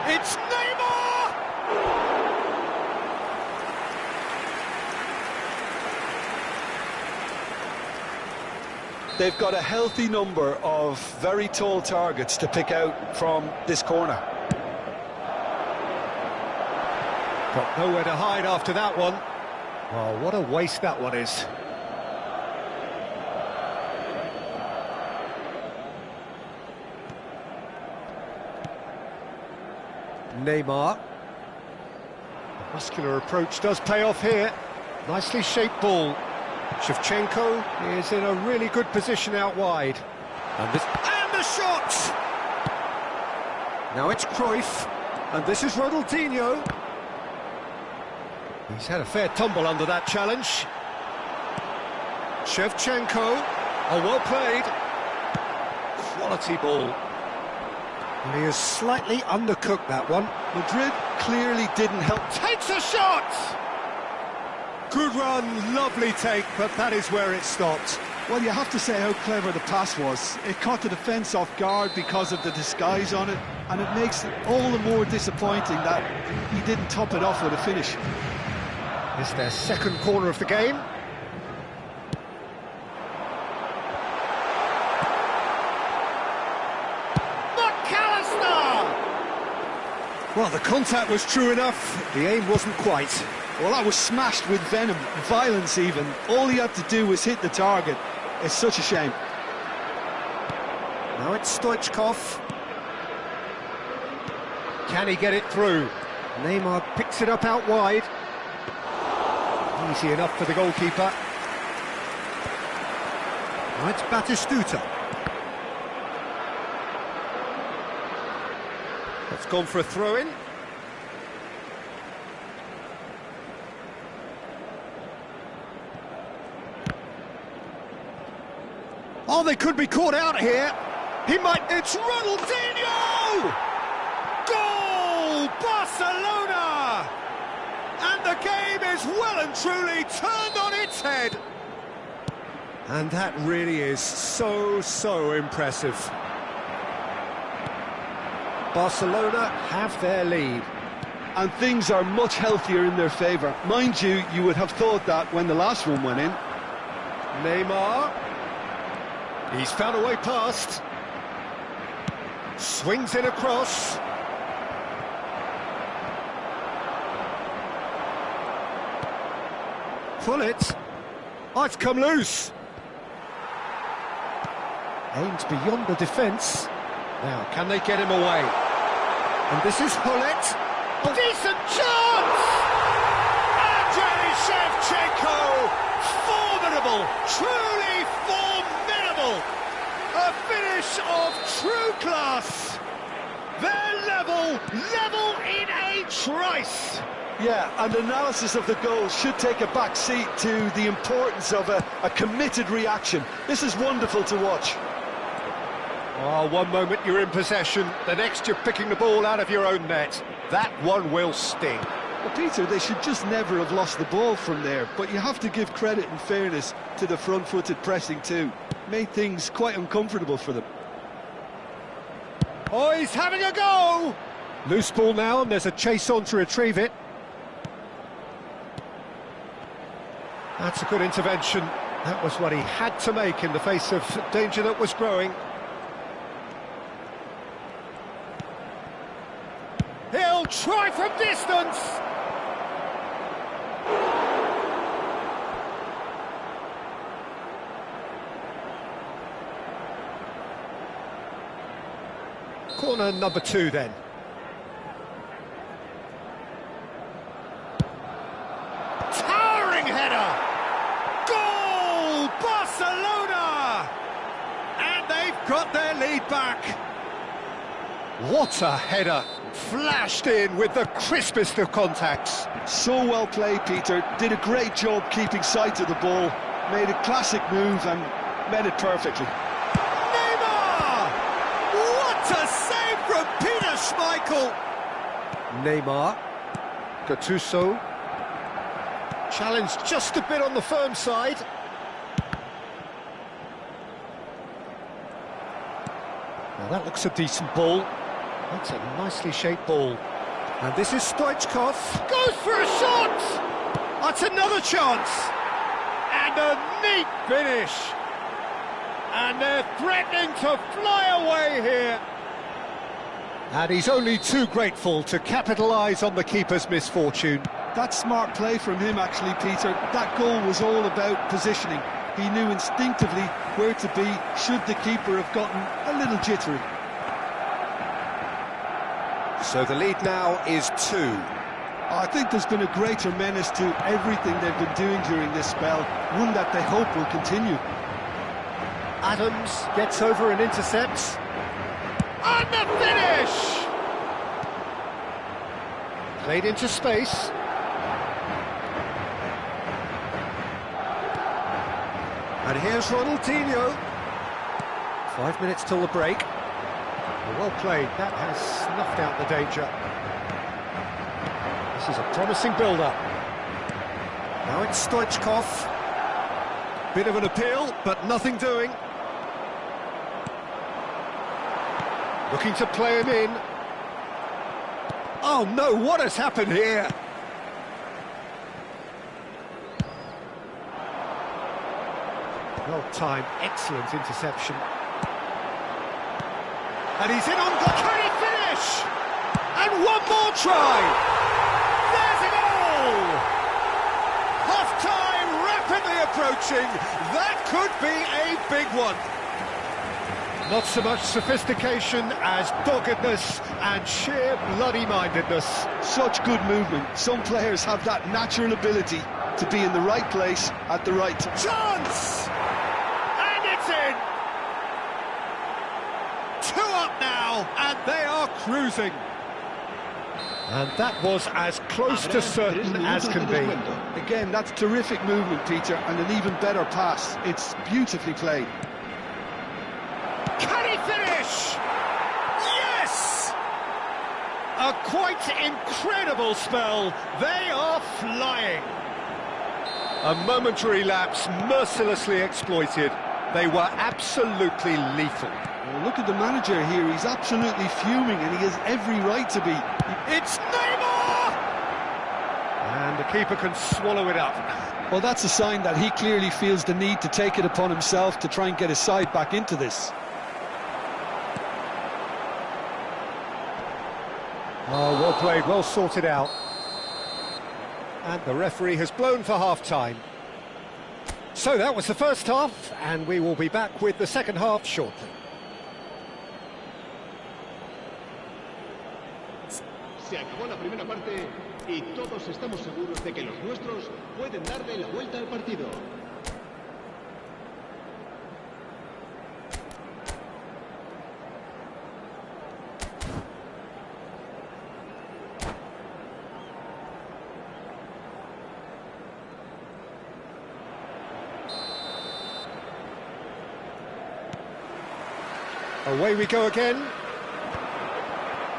It's Neymar! They've got a healthy number of very tall targets to pick out from this corner. Got nowhere to hide after that one. Oh, what a waste that one is. Neymar. The muscular approach does pay off here. Nicely shaped ball. Shevchenko is in a really good position out wide. And the shot! Now it's Cruyff. And this is Ronaldinho. He's had a fair tumble under that challenge. Shevchenko, oh, well played. Quality ball. And he has slightly undercooked that one. Madrid clearly didn't help. Takes a shot! Good run, lovely take, but that is where it stopped. Well, you have to say how clever the pass was. It caught the defence off guard because of the disguise on it, and it makes it all the more disappointing that he didn't top it off with a finish. It's their second corner of the game. McAllister! Well, the contact was true enough, the aim wasn't quite. Well, that was smashed with venom, violence even. All he had to do was hit the target. It's such a shame. Now it's Stoichkov. Can he get it through? Neymar picks it up out wide. Easy enough for the goalkeeper. Now it's Batistuta. That's gone for a throw-in. Oh, they could be caught out here. He might... It's Ronaldinho! Goal! Barcelona! And the game is well and truly turned on its head. And that really is so impressive. Barcelona have their lead. And things are much healthier in their favour. Mind you, you would have thought that when the last one went in. Neymar. He's found a way past. Swings in across. Pull it. Oh, it's come loose. Aimed beyond the defence. Now, can they get him away? And this is Hullet. Oh. Decent chance! Andriy Shevchenko! Formidable! Truly formidable! A finish of true class! They're level in a trice! Yeah, and analysis of the goal should take a back seat to the importance of a committed reaction. This is wonderful to watch. Oh, one moment you're in possession, the next you're picking the ball out of your own net. That one will sting. Well, Peter, they should just never have lost the ball from there, but you have to give credit and fairness to the front-footed pressing too. Made things quite uncomfortable for them. Oh, he's having a go! Loose ball now, and there's a chase on to retrieve it. That's a good intervention. That was what he had to make in the face of danger that was growing. He'll try from distance! Corner number 2 then. Towering header! Goal! Barcelona! And they've got their lead back. What a header! Flashed in with the crispest of contacts. So well played, Peter. Did a great job keeping sight of the ball. Made a classic move and met it perfectly. Neymar! What a save from Peter Schmeichel! Neymar. Gattuso. Challenged just a bit on the firm side. Now that looks a decent ball. That's a nicely shaped ball. And this is Stoichkov. Goes for a shot! That's another chance! And a neat finish! And they're threatening to fly away here. And he's only too grateful to capitalise on the keeper's misfortune. That's smart play from him, actually, Peter. That goal was all about positioning. He knew instinctively where to be should the keeper have gotten a little jittery. So the lead now is 2. I think there's been a greater menace to everything they've been doing during this spell, one that they hope will continue. Adams gets over and intercepts. And the finish! Played into space. And here's Ronaldinho. 5 minutes till the break. Well played, that has snuffed out the danger. This is a promising build-up. Now it's Stoichkov. Bit of an appeal, but nothing doing. Looking to play him in. Oh no, what has happened here? Well-timed, excellent interception. And he's in on the... Can he finish? And one more try! There's a goal! Half-time rapidly approaching. That could be a big one. Not so much sophistication as doggedness and sheer bloody-mindedness. Such good movement. Some players have that natural ability to be in the right place at the right time. Chance! And it's in! 2 up now, and they are cruising. And that was as close to certain as can be. Again, that's terrific movement, Peter, and an even better pass. It's beautifully played. Can he finish? Yes! A quite incredible spell. They are flying. A momentary lapse, mercilessly exploited. They were absolutely lethal. Well, look at the manager here, he's absolutely fuming and he has every right to be. It's Neymar! And the keeper can swallow it up. Well, that's a sign that he clearly feels the need to take it upon himself to try and get his side back into this. Oh, well played, well sorted out. And the referee has blown for half-time. So that was the first half, and we will be back with the second half shortly. Se acabó la primera parte y todos estamos seguros de que los nuestros pueden darle la vuelta al partido. Away we go again.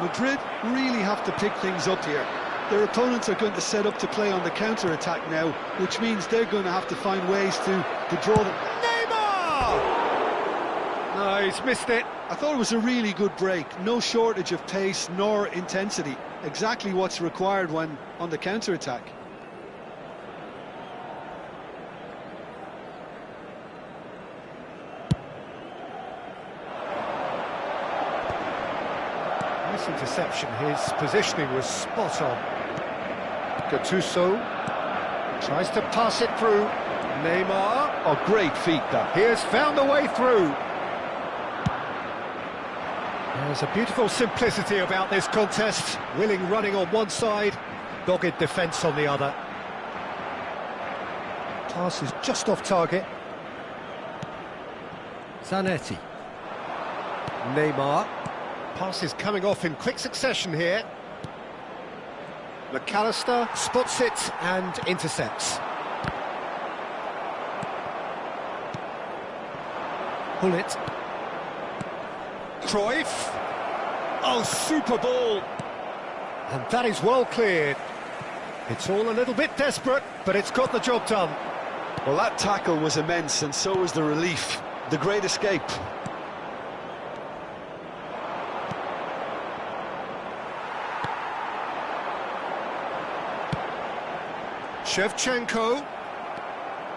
Madrid really have to pick things up here. Their opponents are going to set up to play on the counter-attack now, which means they're going to have to find ways to draw them. Neymar! No, he's missed it. I thought it was a really good break. No shortage of pace nor intensity. Exactly what's required when on the counter-attack. Nice interception, his positioning was spot on. Gattuso tries to pass it through. Neymar. Oh, great feat that. He has found a way through. There's a beautiful simplicity about this contest. Willing running on one side, dogged defence on the other. Pass is just off target. Zanetti. Neymar. Pass is coming off in quick succession here. McAllister spots it and intercepts. Hullet. Cruyff. Oh, super ball. And that is well cleared. It's all a little bit desperate, but it's got the job done. Well, that tackle was immense, and so was the relief. The great escape. Shevchenko.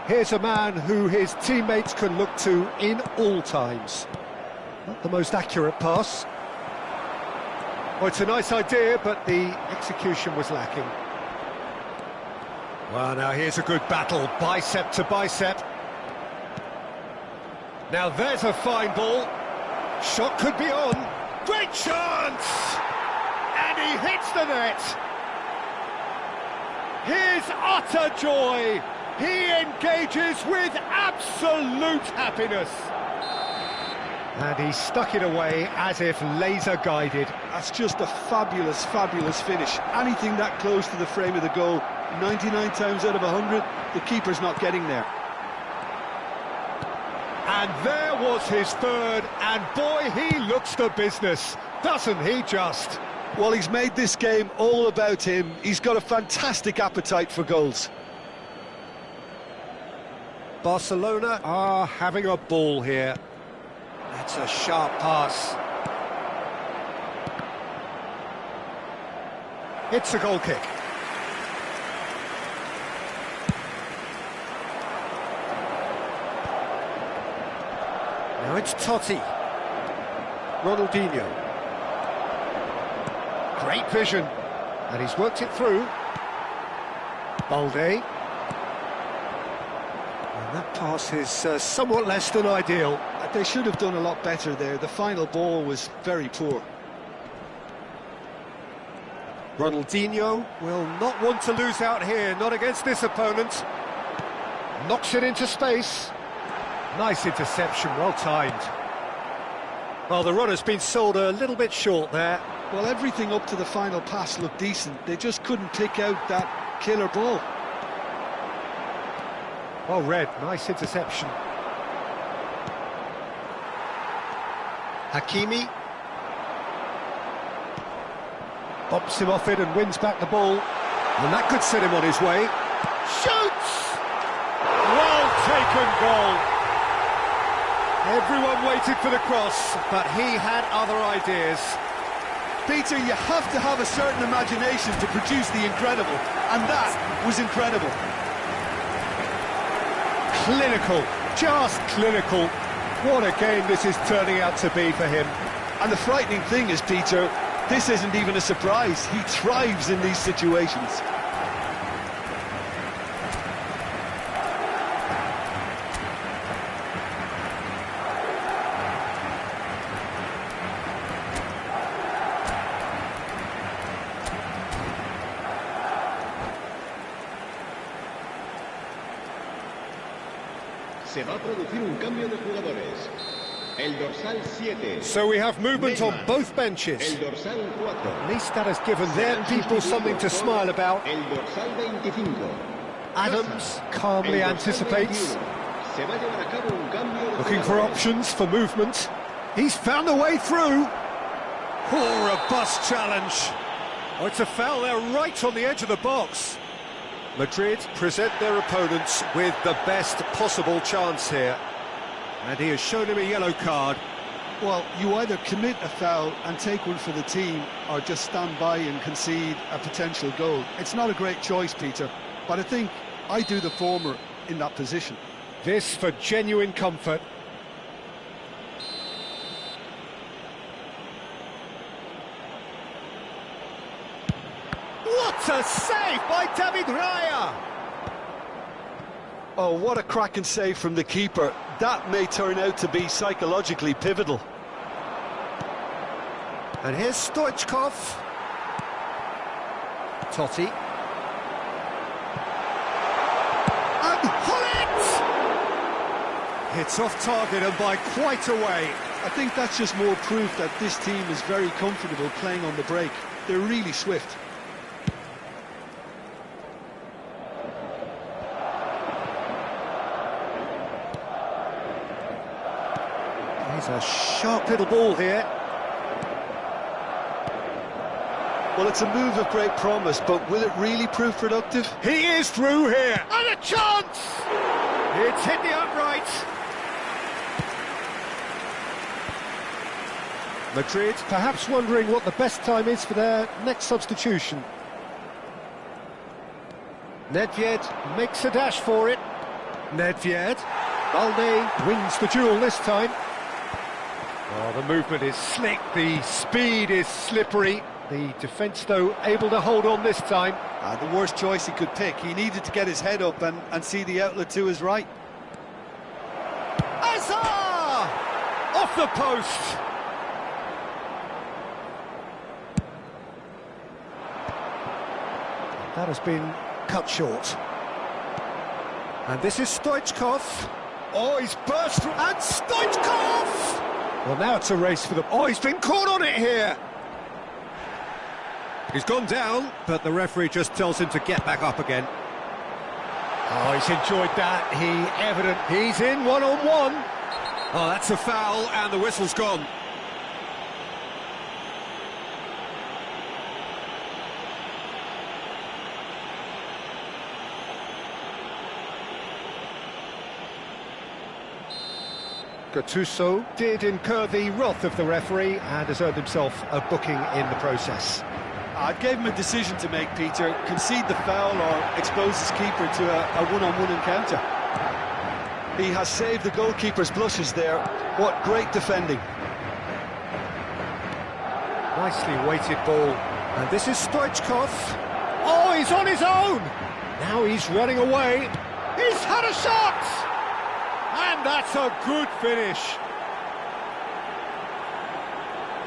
Here's a man who his teammates can look to in all times. Not the most accurate pass. Well, it's a nice idea, but the execution was lacking. Well, now here's a good battle, bicep to bicep. Now there's a fine ball. Shot could be on. Great chance! And he hits the net. His utter joy. He engages with absolute happiness. And he stuck it away as if laser-guided. That's just a fabulous, fabulous finish. Anything that close to the frame of the goal, 99 times out of 100, the keeper's not getting there. And there was his third, and boy, he looks the business, doesn't he just? Well, he's made this game all about him. He's got a fantastic appetite for goals. Barcelona are having a ball here. That's a sharp pass. It's a goal kick. Now it's Totti. Ronaldinho. Great vision. And he's worked it through. Balde. And that pass is somewhat less than ideal. They should have done a lot better there. The final ball was very poor. Ronaldinho will not want to lose out here, not against this opponent. Knocks it into space. Nice interception, well timed. Well, the runner's been sold a little bit short there. Well, everything up to the final pass looked decent. They just couldn't pick out that killer ball. Well read, nice interception. Hakimi bumps him off it and wins back the ball, and that could set him on his way. Shoots! taken goal. Everyone waited for the cross, but he had other ideas. Peter, you have to have a certain imagination to produce the incredible, and that was incredible. Clinical, just clinical. What a game this is turning out to be for him. And the frightening thing is, Peter, this isn't even a surprise. He thrives in these situations. Se va a producir un cambio de jugadores. El dorsal 7. So we have movement on both benches. El dorsal 4. At least that has given their people something to smile about. El dorsal 25. Adams calmly anticipates. Se va a llevar a cabo un cambio de Looking for jugadores. options for movement. He's found a way through. Oh, robust challenge. Oh, it's a foul there right on the edge of the box. Madrid present their opponents with the best possible chance here. And he has shown him a yellow card. Well, you either commit a foul and take one for the team, or just stand by and concede a potential goal. It's not a great choice, Peter, but I think I do the former in that position. This for genuine comfort. What a save by David Raya! Oh, what a cracking save from the keeper. That may turn out to be psychologically pivotal. And here's Stoichkov. Totti. And Hullet! Hits off target and by quite a way. I think that's just more proof that this team is very comfortable playing on the break. They're really swift. He's a sharp little ball here. Well, it's a move of great promise, but will it really prove productive? He is through here. And a chance! It's hit the upright. Madrid perhaps wondering what the best time is for their next substitution. Nedved makes a dash for it. Nedved. Balde wins the duel this time. Oh, the movement is slick, the speed is slippery. The defence, though, able to hold on this time. The worst choice he could pick. He needed to get his head up and see the outlet to his right. Azar! Off the post! That has been cut short. And this is Stoichkov. Oh, he's burst through, and Stoichkov! Well, now it's a race for the... Oh, he's been caught on it here! He's gone down, but the referee just tells him to get back up again. Oh, he's enjoyed that. He's in one-on-one. Oh, that's a foul, and the whistle's gone. Gattuso did incur the wrath of the referee and has earned himself a booking in the process. I gave him a decision to make, Peter. Concede the foul or expose his keeper to a one-on-one encounter. He has saved the goalkeeper's blushes there. What great defending. Nicely weighted ball. And this is Stoichkov. Oh, he's on his own! Now he's running away. He's had a shot! And that's a good finish.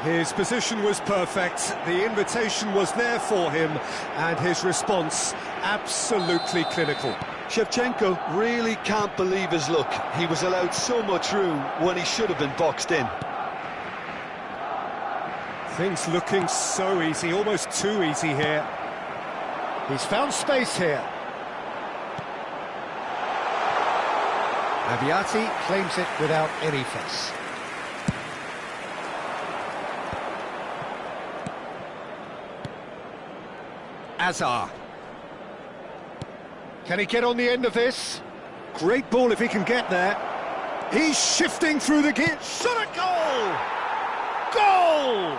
His position was perfect, the invitation was there for him, and his response absolutely clinical. Shevchenko really can't believe his luck. He was allowed so much room when he should have been boxed in. Things looking so easy, almost too easy here. He's found space here. Aviati claims it without any fuss. Azar. Can he get on the end of this? Great ball if he can get there. He's shifting through the gear. Shot a goal! Goal!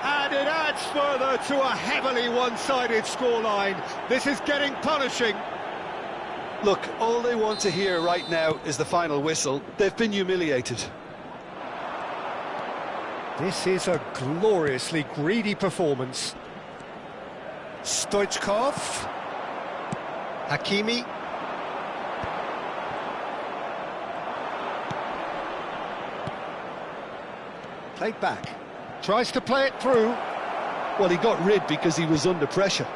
And it adds further to a heavily one-sided scoreline. This is getting punishing. Look, all they want to hear right now is the final whistle. They've been humiliated. This is a gloriously greedy performance. Stoichkov. Hakimi. Played back. Tries to play it through. Well, he got rid because he was under pressure.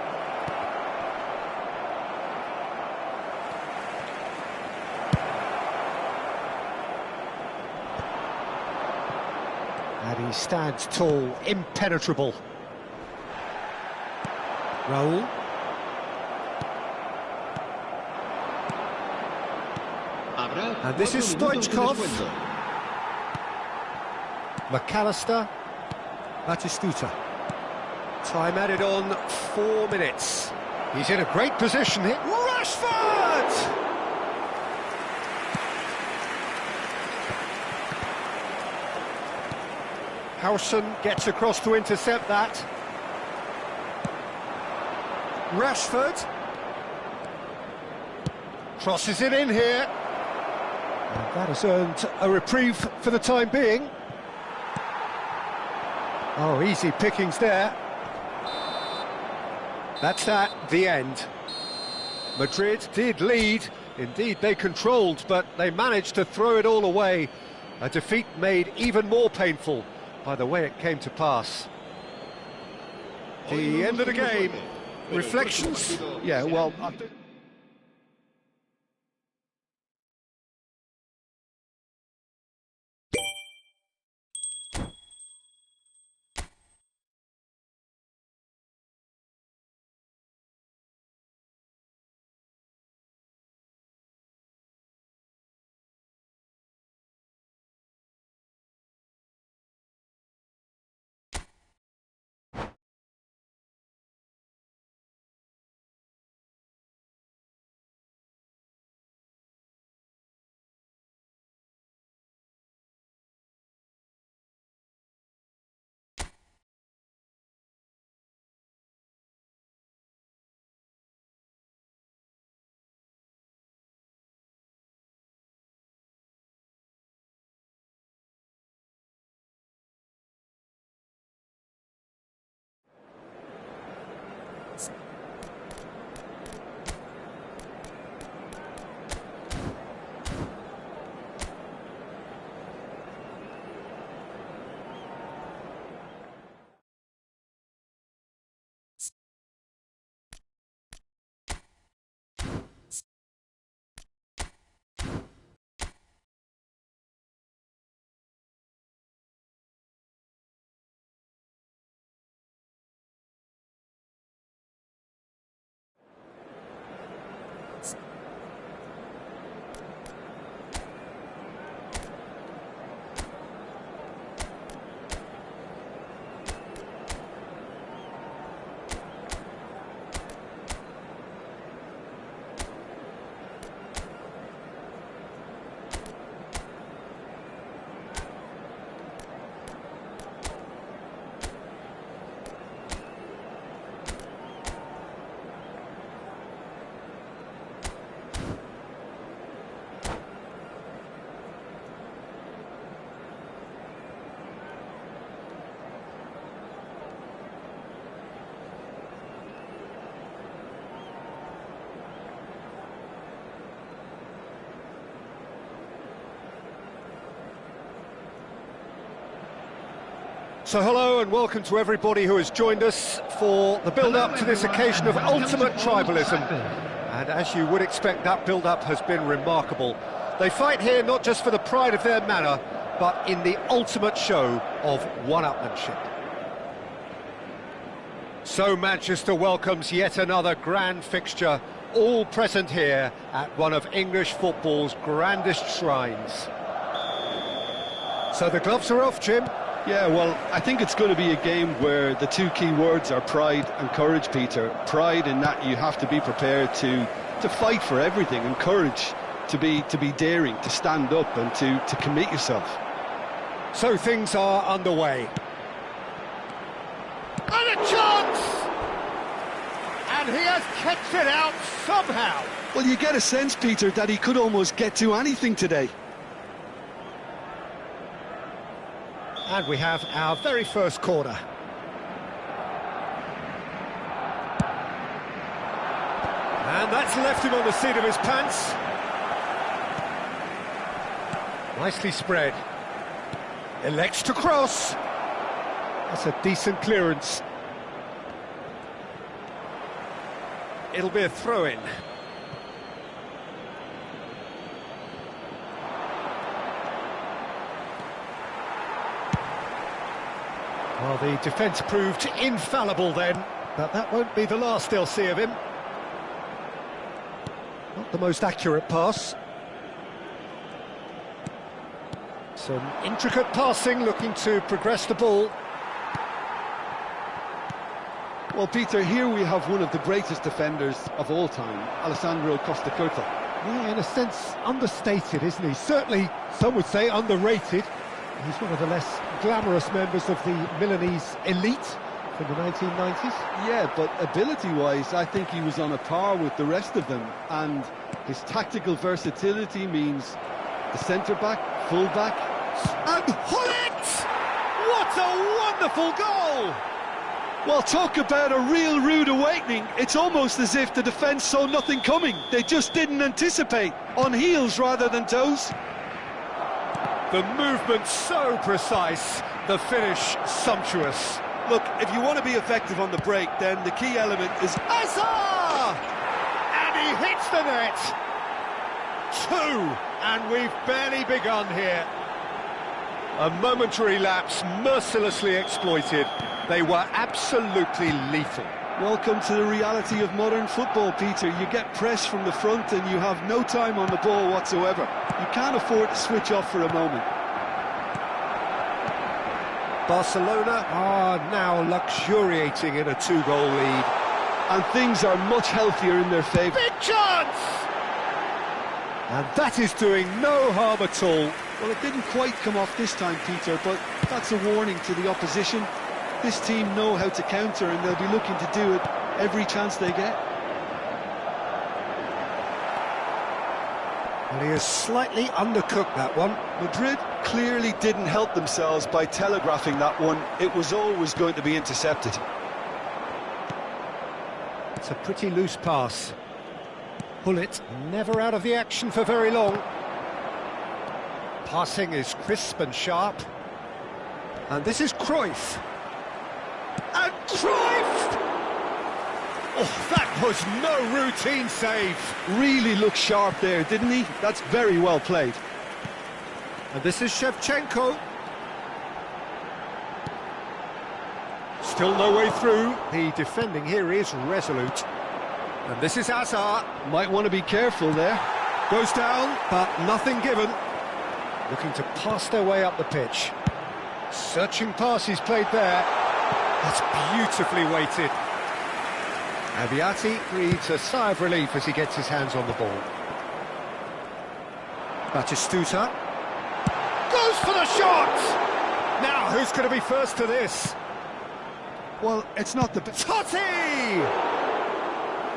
And he stands tall, impenetrable. Raul. And this is Stoichkov. McAllister. Batistuta. Time added on 4 minutes. He's in a great position here. Rashford! Howson gets across to intercept that. Rashford. Crosses it in here. And that has earned a reprieve for the time being. Oh, easy pickings there. That's the end. Madrid did lead. Indeed, they controlled, but they managed to throw it all away. A defeat made even more painful by the way it came to pass. The end of the game. Reflections? Yeah, well, So hello and welcome to everybody who has joined us for the build-up to this occasion of ultimate tribalism. And as you would expect, that build-up has been remarkable. They fight here not just for the pride of their manor, but in the ultimate show of one-upmanship. So Manchester welcomes yet another grand fixture, all present here at one of English football's grandest shrines. So the gloves are off, Jim. Yeah, well, I think it's going to be a game where the two key words are pride and courage, Peter. Pride in that you have to be prepared to fight for everything, and courage to be daring, to stand up and to commit yourself. So things are underway. And a chance! And he has kept it out somehow. Well, you get a sense, Peter, that he could almost get to anything today. And we have our very first corner. And that's left him on the seat of his pants. Nicely spread. Elects to cross. That's a decent clearance. It'll be a throw-in. Well, the defence proved infallible then, but that won't be the last they'll see of him. Not the most accurate pass. Some intricate passing, looking to progress the ball. Well, Peter, here we have one of the greatest defenders of all time, Alessandro Costa Curta. Yeah, in a sense, understated, isn't he? Certainly, some would say underrated. He's one of the less glamorous members of the Milanese elite from the 1990s. Yeah, but ability-wise, I think he was on a par with the rest of them. And his tactical versatility means the centre-back, full-back. And Hullet! What a wonderful goal! Well, talk about a real rude awakening. It's almost as if the defence saw nothing coming. They just didn't anticipate, on heels rather than toes. The movement so precise, the finish sumptuous. Look, if you want to be effective on the break, then the key element is Azar! And he hits the net. 2, and we've barely begun here. A momentary lapse mercilessly exploited. They were absolutely lethal. Welcome to the reality of modern football, Peter. You get pressed from the front and you have no time on the ball whatsoever. You can't afford to switch off for a moment. Barcelona are now luxuriating in a 2-goal lead. And things are much healthier in their favour. Big chance! And that is doing no harm at all. Well, it didn't quite come off this time, Peter, but that's a warning to the opposition. This team know how to counter, and they'll be looking to do it every chance they get. Well, he has slightly undercooked that one. Madrid clearly didn't help themselves by telegraphing that one. It was always going to be intercepted. It's a pretty loose pass. Hullet never out of the action for very long. Passing is crisp and sharp. And this is Cruyff. And Cruyff! Oh, that was no routine save. Really looked sharp there, didn't he? That's very well played. And this is Shevchenko. Still no way through. The defending here is resolute. And this is Azar. Might want to be careful there. Goes down, but nothing given. Looking to pass their way up the pitch. Searching pass he's played there. That's beautifully weighted. Abiati breathes a sigh of relief as he gets his hands on the ball. Batistuta goes for the shot! Now, who's going to be first to this? Well, it's not the... Totti!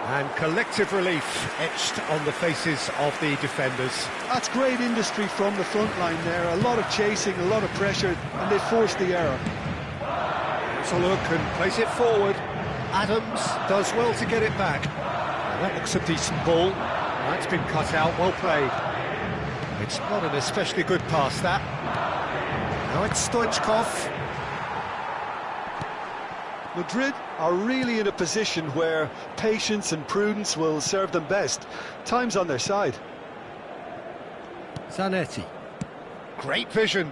And collective relief etched on the faces of the defenders. That's great industry from the front line there. A lot of chasing, a lot of pressure, and they forced the error. Let's a look and place it forward. Adams does well to get it back. Now that looks a decent ball. That's been cut out, well played. It's not an especially good pass, that. Now it's Stoichkov. Madrid are really in a position where patience and prudence will serve them best. Time's on their side. Zanetti. Great vision.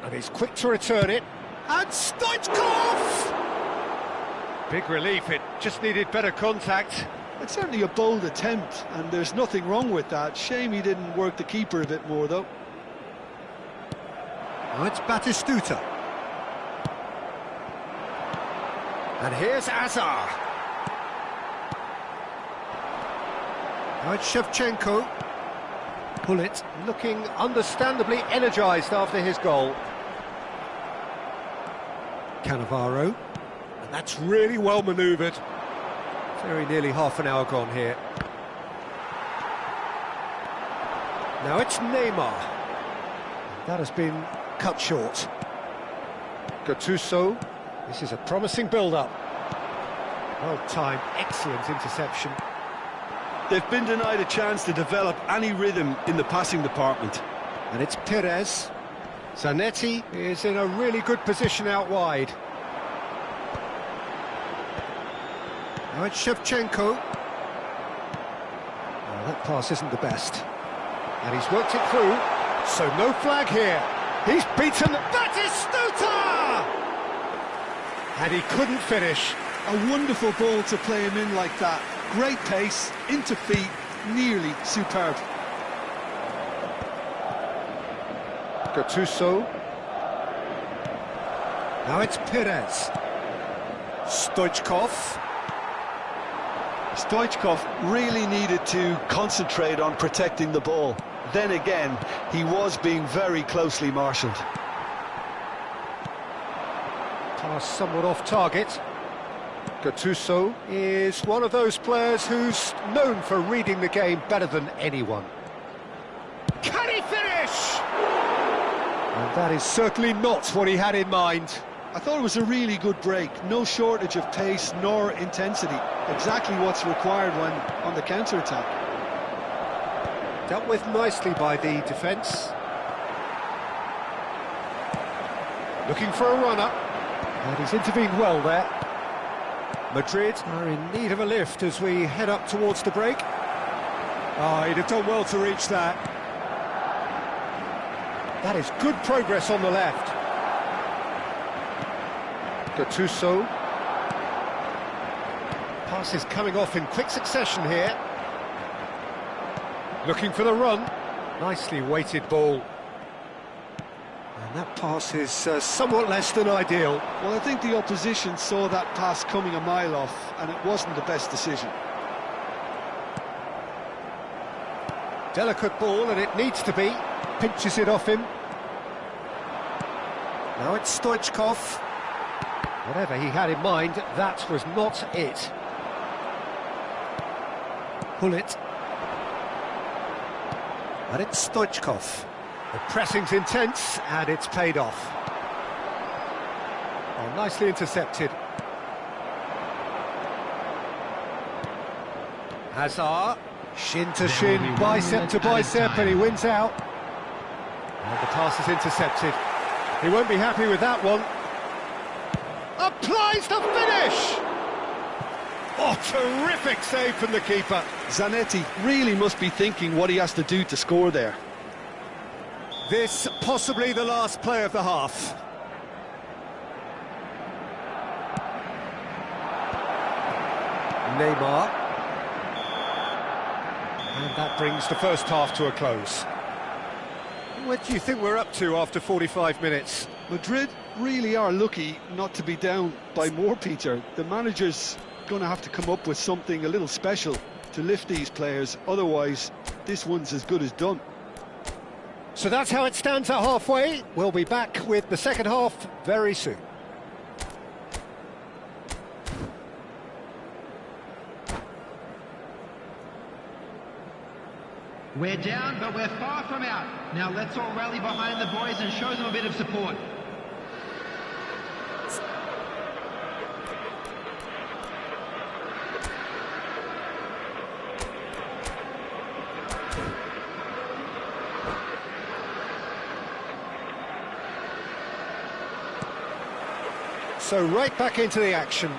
And he's quick to return it. And Stoichkov! Big relief, it just needed better contact. It's certainly a bold attempt, and there's nothing wrong with that. Shame he didn't work the keeper a bit more, though. Now it's Batistuta. And here's Azar. Now it's Shevchenko. Pullet looking understandably energised after his goal. Cannavaro. And that's really well manoeuvred. Very nearly half an hour gone here. Now it's Neymar. That has been cut short. Gattuso. This is a promising build-up. Well timed, excellent interception. They've been denied a chance to develop any rhythm in the passing department. And it's Perez. Zanetti is in a really good position out wide. Now it's Shevchenko. Oh, that pass isn't the best. And he's worked it through, so no flag here. He's beaten, that is Stuta! And he couldn't finish. A wonderful ball to play him in like that. Great pace, into feet, nearly superb. Gattuso. Now it's Perez. Stoichkov. Stoichkov really needed to concentrate on protecting the ball. Then again, he was being very closely marshalled. Pass somewhat off target. Gattuso is one of those players who's known for reading the game better than anyone. Can he finish? And that is certainly not what he had in mind. I thought it was a really good break. No shortage of pace nor intensity. Exactly what's required when on the counter-attack. Dealt with nicely by the defence. Looking for a runner. And he's intervened well there. Madrid are in need of a lift as we head up towards the break. Oh, he'd have done well to reach that. That is good progress on the left. Gattuso. Pass is coming off in quick succession here. Looking for the run. Nicely weighted ball. And that pass is somewhat less than ideal. Well, I think the opposition saw that pass coming a mile off, and it wasn't the best decision. Delicate ball, and it needs to be. Pinches it off him. Now it's Stoichkov. Whatever he had in mind, that was not it. Pullet. And it's Stoichkov. The pressing's intense, and it's paid off. Oh, nicely intercepted. Hazard. Shin to shin, bicep to bicep, and he wins out. And the pass is intercepted. He won't be happy with that one. Applies the finish! Oh, terrific save from the keeper. Zanetti really must be thinking what he has to do to score there. This possibly the last play of the half. Neymar. And that brings the first half to a close. What do you think we're up to after 45 minutes? Madrid really are lucky not to be down by more, Peter. The manager's going to have to come up with something a little special to lift these players, otherwise this one's as good as done. So that's how it stands at halfway. We'll be back with the second half very soon. We're down, but we're far from out. Now let's all rally behind the boys and show them a bit of support. So right back into the action.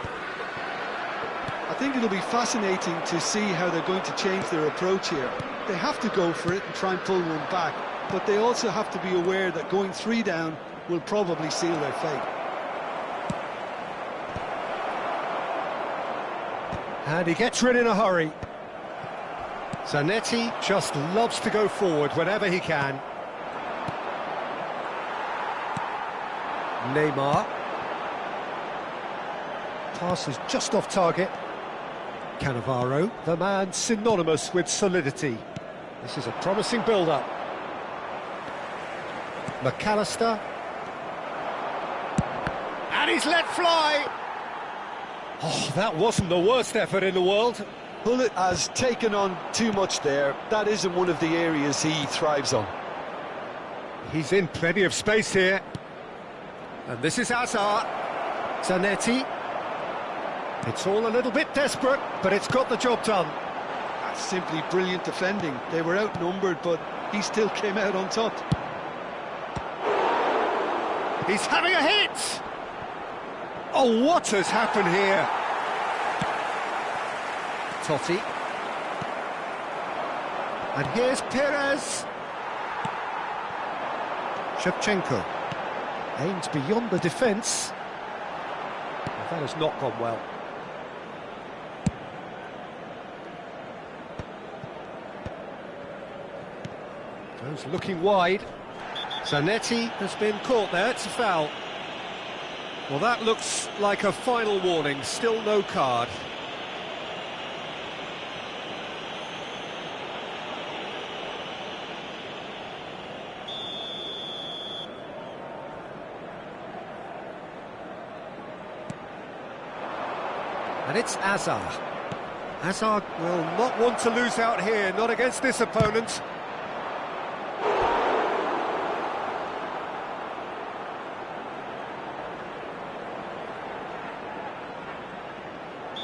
I think it'll be fascinating to see how they're going to change their approach here. They have to go for it and try and pull one back, but they also have to be aware that going 3 down will probably seal their fate. And he gets rid in a hurry. Zanetti just loves to go forward whenever he can. Neymar. Pass is just off target. Cannavaro, the man synonymous with solidity. This is a promising build-up. McAllister. And he's let fly! Oh, that wasn't the worst effort in the world. Bullet has taken on too much there. That isn't one of the areas he thrives on. He's in plenty of space here. And this is Hazard. Zanetti. It's all a little bit desperate, but it's got the job done. That's simply brilliant defending. They were outnumbered, but he still came out on top. He's having a hit! Oh, what has happened here? Totti. And here's Perez. Shevchenko aims beyond the defence. That has not gone well. Goes looking wide. Zanetti has been caught there, it's a foul. Well, that looks like a final warning, still no card. And it's Hazard. Hazard will not want to lose out here, not against this opponent.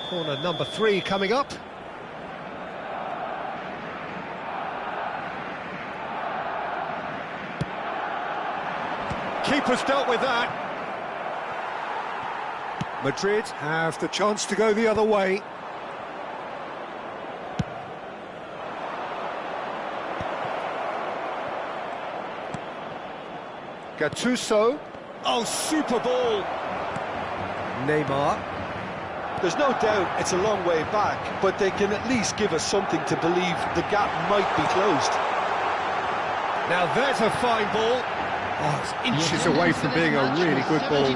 Corner number 3 coming up. Keeper's dealt with that. Madrid have the chance to go the other way. Gattuso. Oh, super ball. Neymar. There's no doubt it's a long way back, but they can at least give us something to believe the gap might be closed. Now there's a fine ball. Oh, it's inches away from being a really good ball.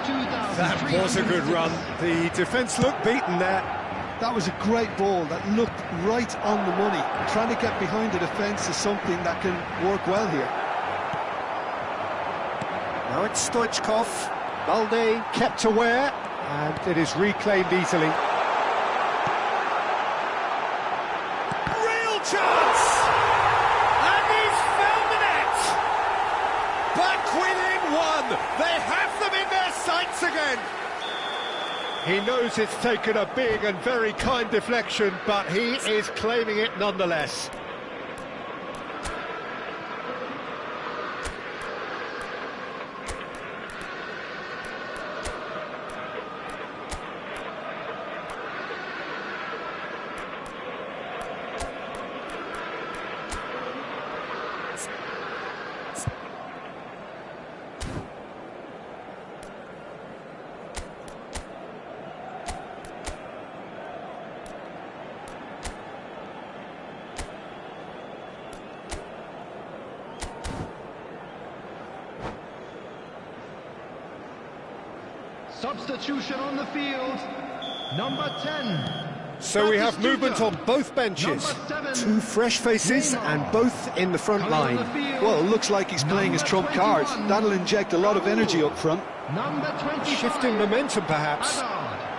That was a good run. The defence looked beaten there. That was a great ball that looked right on the money. Trying to get behind the defence is something that can work well here. Now it's Stoichkov. Balde kept aware, and it is reclaimed easily. Real chance! And he's found the net! Back within one! They have them in their sights again! He knows it's taken a big and very kind deflection, but he is claiming it nonetheless. Substitution on the field, number 10. So we have movement on both benches. 2 fresh faces and both in the front line. Well, it looks like he's playing his trump card. That'll inject a lot of energy up front. Number 20. Shifting momentum, perhaps.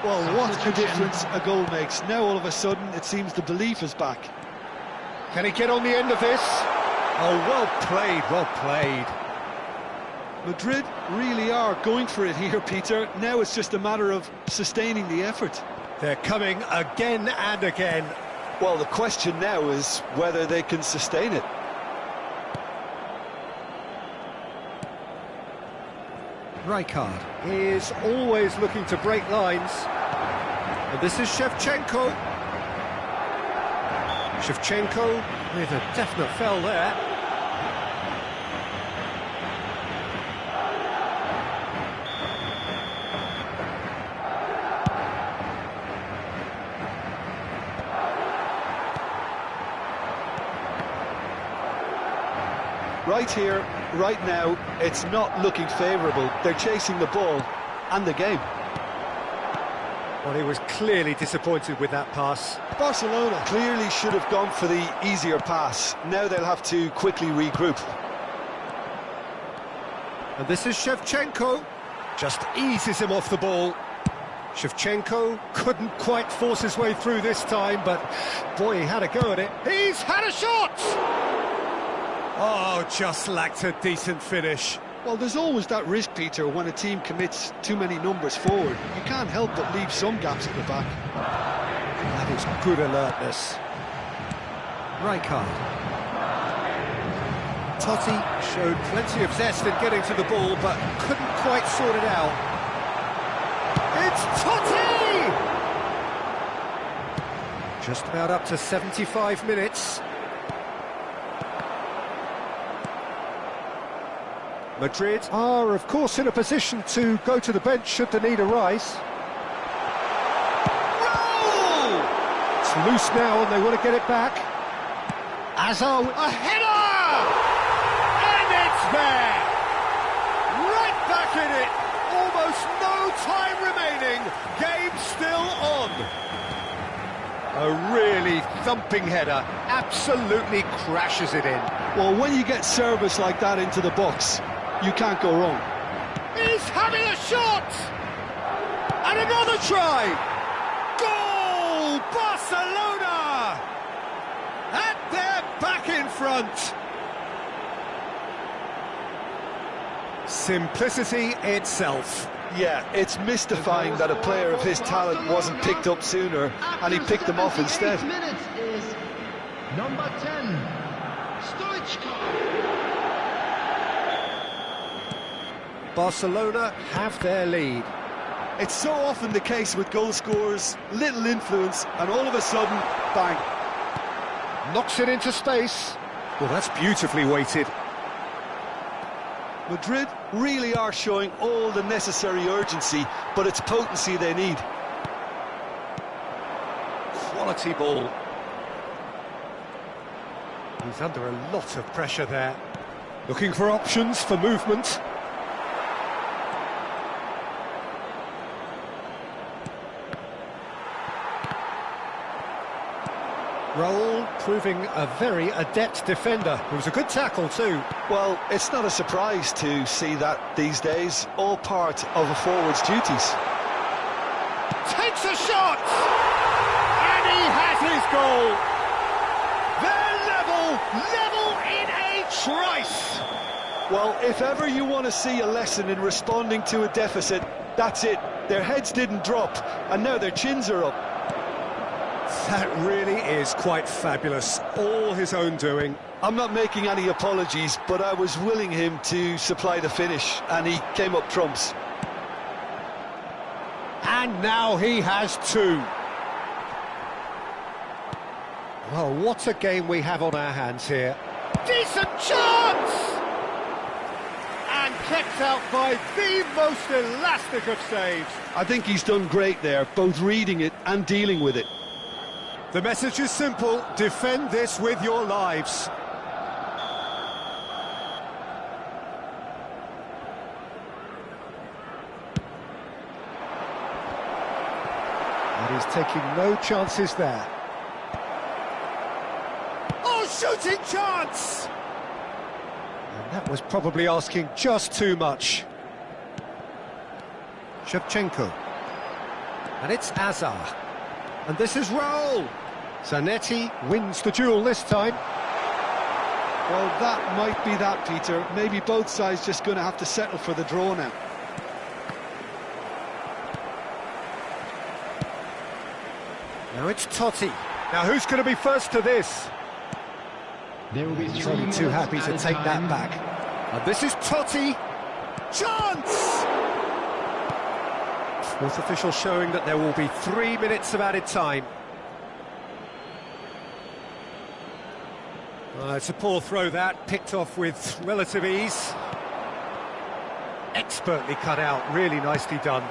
Well, what a difference a goal makes. Now, all of a sudden, it seems the belief is back. Can he get on the end of this? Oh, well played, well played. Madrid really are going for it here, Peter. Now it's just a matter of sustaining the effort. They're coming again and again. Well, the question now is whether they can sustain it. Rijkaard is always looking to break lines. And this is Shevchenko. Shevchenko with a definite foul there. Right here, right now, it's not looking favourable. They're chasing the ball and the game. Well, he was clearly disappointed with that pass. Barcelona clearly should have gone for the easier pass. Now they'll have to quickly regroup. And this is Shevchenko. Just eases him off the ball. Shevchenko couldn't quite force his way through this time, but boy, he had a go at it. He's had a shot! Oh, just lacked a decent finish. Well, there's always that risk, Peter, when a team commits too many numbers forward. You can't help but leave some gaps at the back. That is good alertness. Rijkaard. Totti showed plenty of zest in getting to the ball, but couldn't quite sort it out. It's Totti! Just about up to 75 minutes. Madrid are, of course, in a position to go to the bench should the need arise. Roll! It's loose now and they want to get it back. Azar, a header! And it's there! Right back in it! Almost no time remaining. Game still on. A really thumping header. Absolutely crashes it in. Well, when you get service like that into the box, you can't go wrong. He's having a shot! And another try! Goal! Barcelona! And they're back in front! Simplicity itself. Yeah, it's mystifying that a player of his talent wasn't picked up sooner, and he picked them off instead. Minutes is number 10, Stoichkov. Barcelona have their lead. It's so often the case with goal scorers, little influence, and all of a sudden, bang. Knocks it into space. Well, that's beautifully weighted. Madrid really are showing all the necessary urgency, but it's potency they need. Quality ball. He's under a lot of pressure there. Looking for options for movement. Raul proving a very adept defender. It was a good tackle too. Well, it's not a surprise to see that these days, all part of a forward's duties. Takes a shot! And he has his goal! They're level in a trice! Well, if ever you want to see a lesson in responding to a deficit, that's it. Their heads didn't drop, and now their chins are up. That really is quite fabulous. All his own doing. I'm not making any apologies, but I was willing him to supply the finish, and he came up trumps. And now he has two. Well, what a game we have on our hands here. Decent chance! And kept out by the most elastic of saves. I think he's done great there, both reading it and dealing with it. The message is simple: defend this with your lives. And he's taking no chances there. Oh, shooting chance! And that was probably asking just too much. Shevchenko. And it's Azar. And this is Raul. Zanetti wins the duel this time. Well, that might be that, Peter. Maybe both sides just going to have to settle for the draw now. Now it's Totti. Now who's going to be first to this? There will be He's only too happy to take that back. And this is Totti. Chance! Fourth official showing that there will be 3 minutes of added time. It's a poor throw that, picked off with relative ease. Expertly cut out, really nicely done.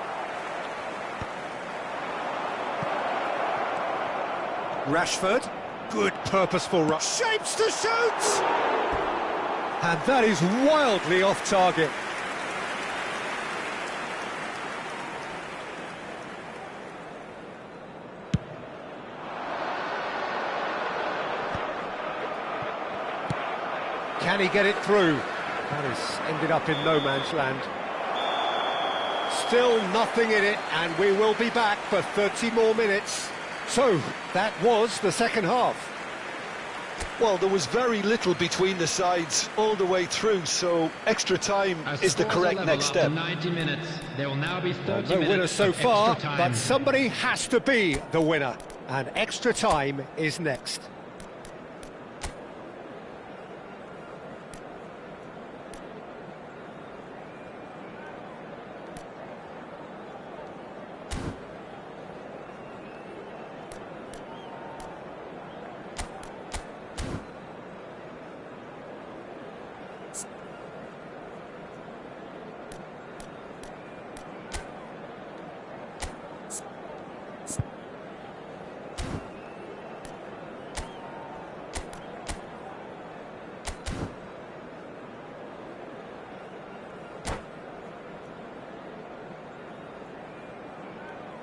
Rashford, good purposeful rush. Shapes to shoot! And that is wildly off target. Can he get it through? That has ended up in no man's land. Still nothing in it, and we will be back for 30 more minutes. So, that was the second half. Well, there was very little between the sides all the way through, so extra time is the correct next step. 90 minutes. There will now be 30 No minutes winner so of far, extra time. but somebody has to be the winner, and extra time is next.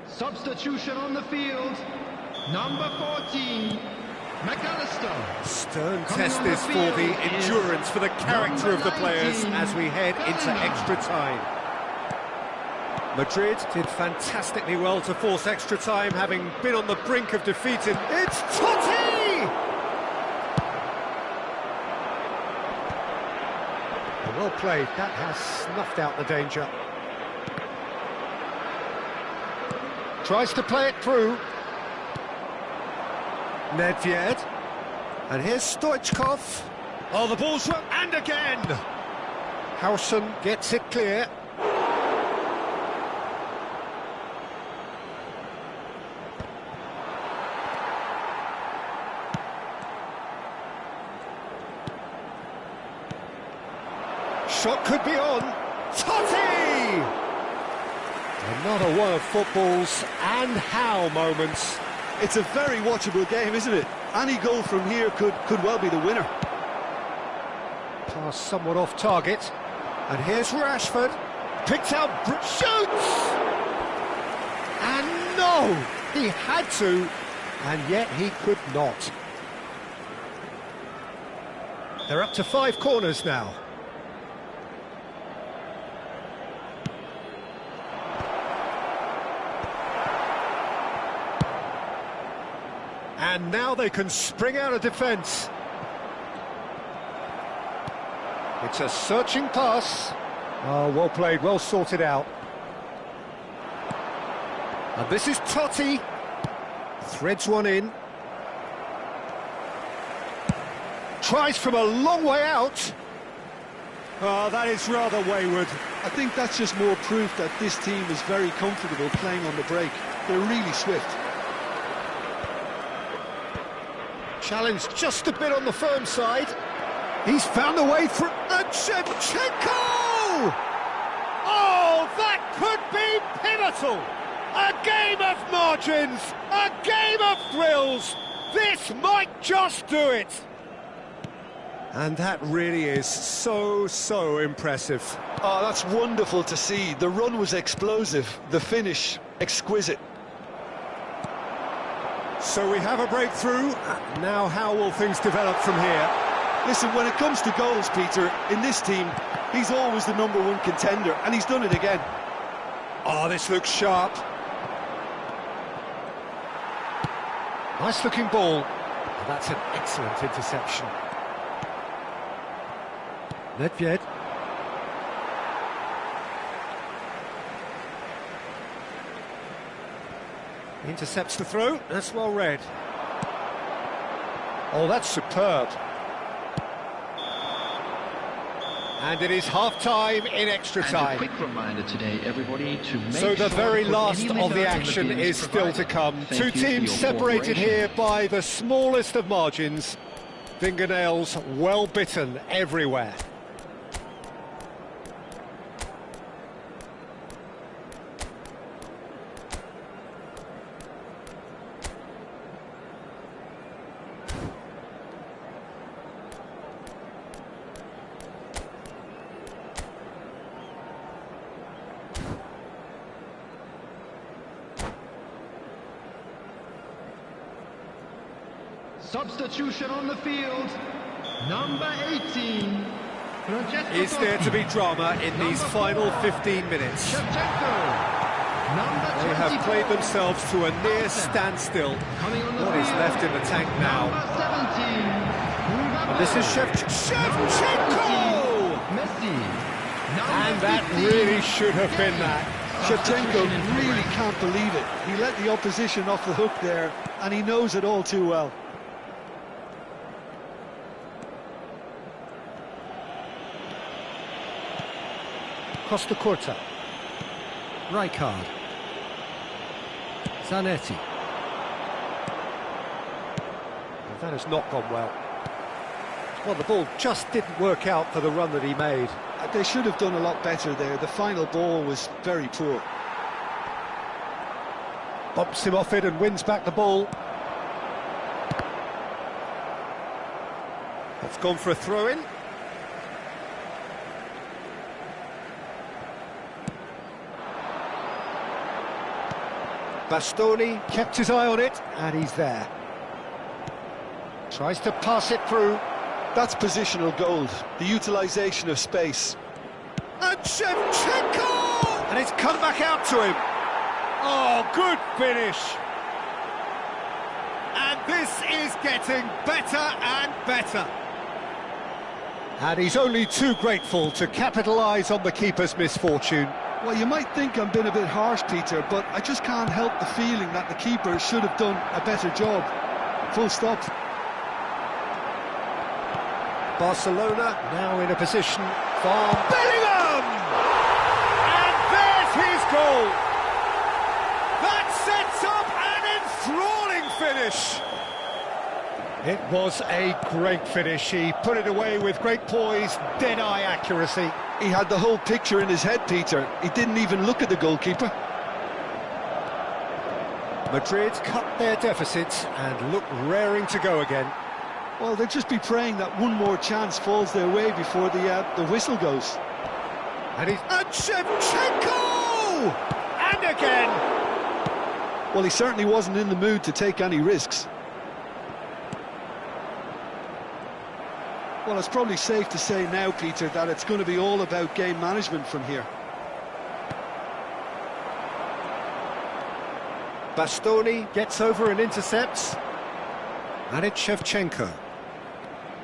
Substitution on the field. Number 14, McAllister. Stern Coming test on the this for field the is endurance, for the character of the players 19, as we head into extra time. Madrid did fantastically well to force extra time, having been on the brink of defeat. It's Totti! Well played, that has snuffed out the danger. Tries to play it through. Nedved. And here's Stoichkov. Oh, the ball's run, and again! Howson gets it clear. Shot could be on. Totti! Another one of football's and how moments. It's a very watchable game, isn't it? Any goal from here could well be the winner. Pass somewhat off target. And here's Rashford. Picked out, shoots! And no! He had to, and yet he could not. They're up to 5 corners now. And now they can spring out of defence. It's a searching pass. Oh, well played, well sorted out. And this is Totti. Threads one in. Tries from a long way out. Oh, that is rather wayward. I think that's just more proof that this team is very comfortable playing on the break. They're really swift. Challenge just a bit on the firm side. He's found a way through. And Shevchenko! Oh, that could be pivotal! A game of margins! A game of thrills! This might just do it! And that really is so impressive. Oh, that's wonderful to see. The run was explosive, the finish exquisite. So we have a breakthrough. Now how will things develop from here? Listen, when it comes to goals, Peter, in this team, he's always the #1 contender, and he's done it again. Oh, this looks sharp. Nice looking ball. Oh, that's an excellent interception. Nedved. Intercepts the throw, that's well read. Oh, that's superb. And it is half-time in extra time. And a quick reminder today, everybody, to make So the sure very to put last any of limit the on action bins is still to provided. come. Thank Two you for teams your separated cooperation. here by the smallest of margins. Fingernails well bitten everywhere. Substitution on the field. Number 18. Is there to be drama in these final 15 minutes? They have played themselves to a near standstill. What is left in the tank now? And this is Shevchenko! And that really should have been that. Shevchenko really can't believe it. He let the opposition off the hook there, and he knows it all too well. Costa Curta. Rijkaard. Zanetti. And that has not gone well. Well, the ball just didn't work out for the run that he made. They should have done a lot better there. The final ball was very poor. Bumps him off it and wins back the ball. That's gone for a throw-in. Bastoni kept his eye on it, and he's there. Tries to pass it through. That's positional gold, the utilisation of space. And Shevchenko! And it's come back out to him. Oh, good finish. And this is getting better and better. And he's only too grateful to capitalise on the keeper's misfortune. Well, you might think I'm being a bit harsh, Peter, but I just can't help the feeling that the keeper should have done a better job. Full stop. Barcelona now in a position for Bellingham! And there's his goal! That sets up an enthralling finish! It was a great finish. He put it away with great poise, dead-eye accuracy. He had the whole picture in his head, Peter. He didn't even look at the goalkeeper. Madrid cut their deficit and look raring to go again. Well, they'll just be praying that one more chance falls their way before the whistle goes. And Shevchenko! And again! Well, he certainly wasn't in the mood to take any risks. Well, it's probably safe to say now, Peter, that it's going to be all about game management from here. Bastoni gets over and intercepts. And it's Shevchenko.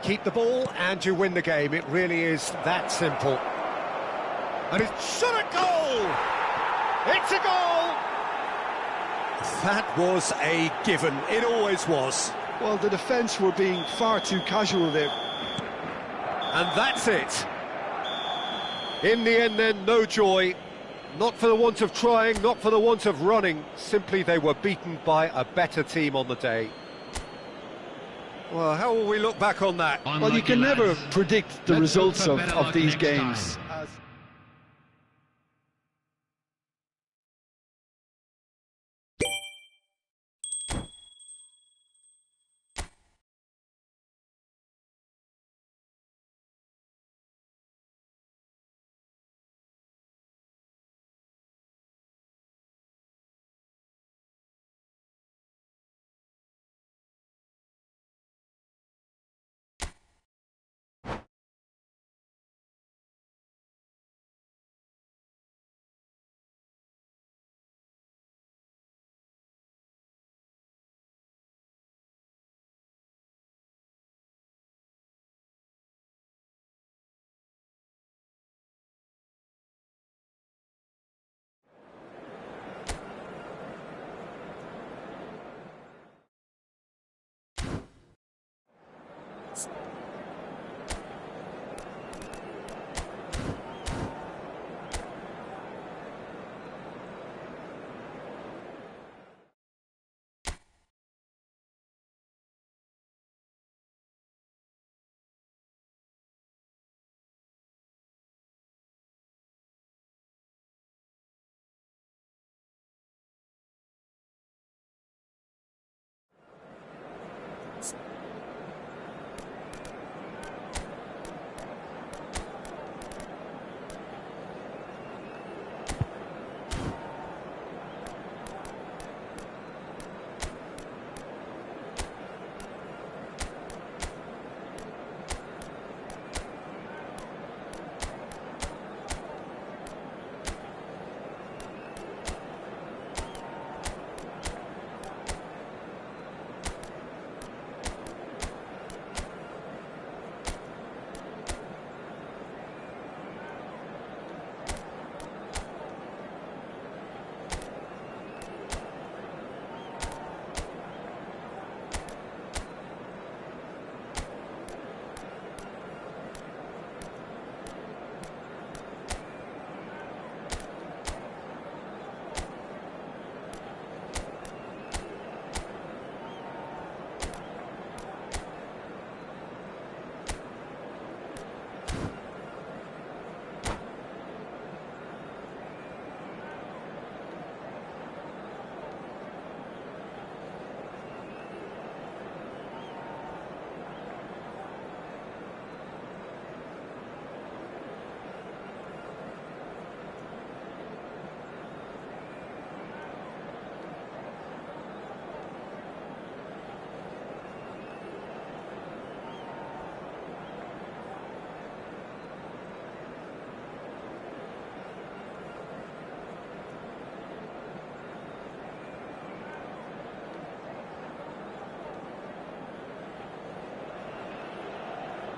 Keep the ball and you win the game. It really is that simple. And it's shot at goal! It's a goal! That was a given. It always was. Well, the defence were being far too casual there. And that's it. In the end then, no joy. Not for the want of trying, not for the want of running. Simply they were beaten by a better team on the day. Well, how will we look back on that? Well, you can never predict the results of these games.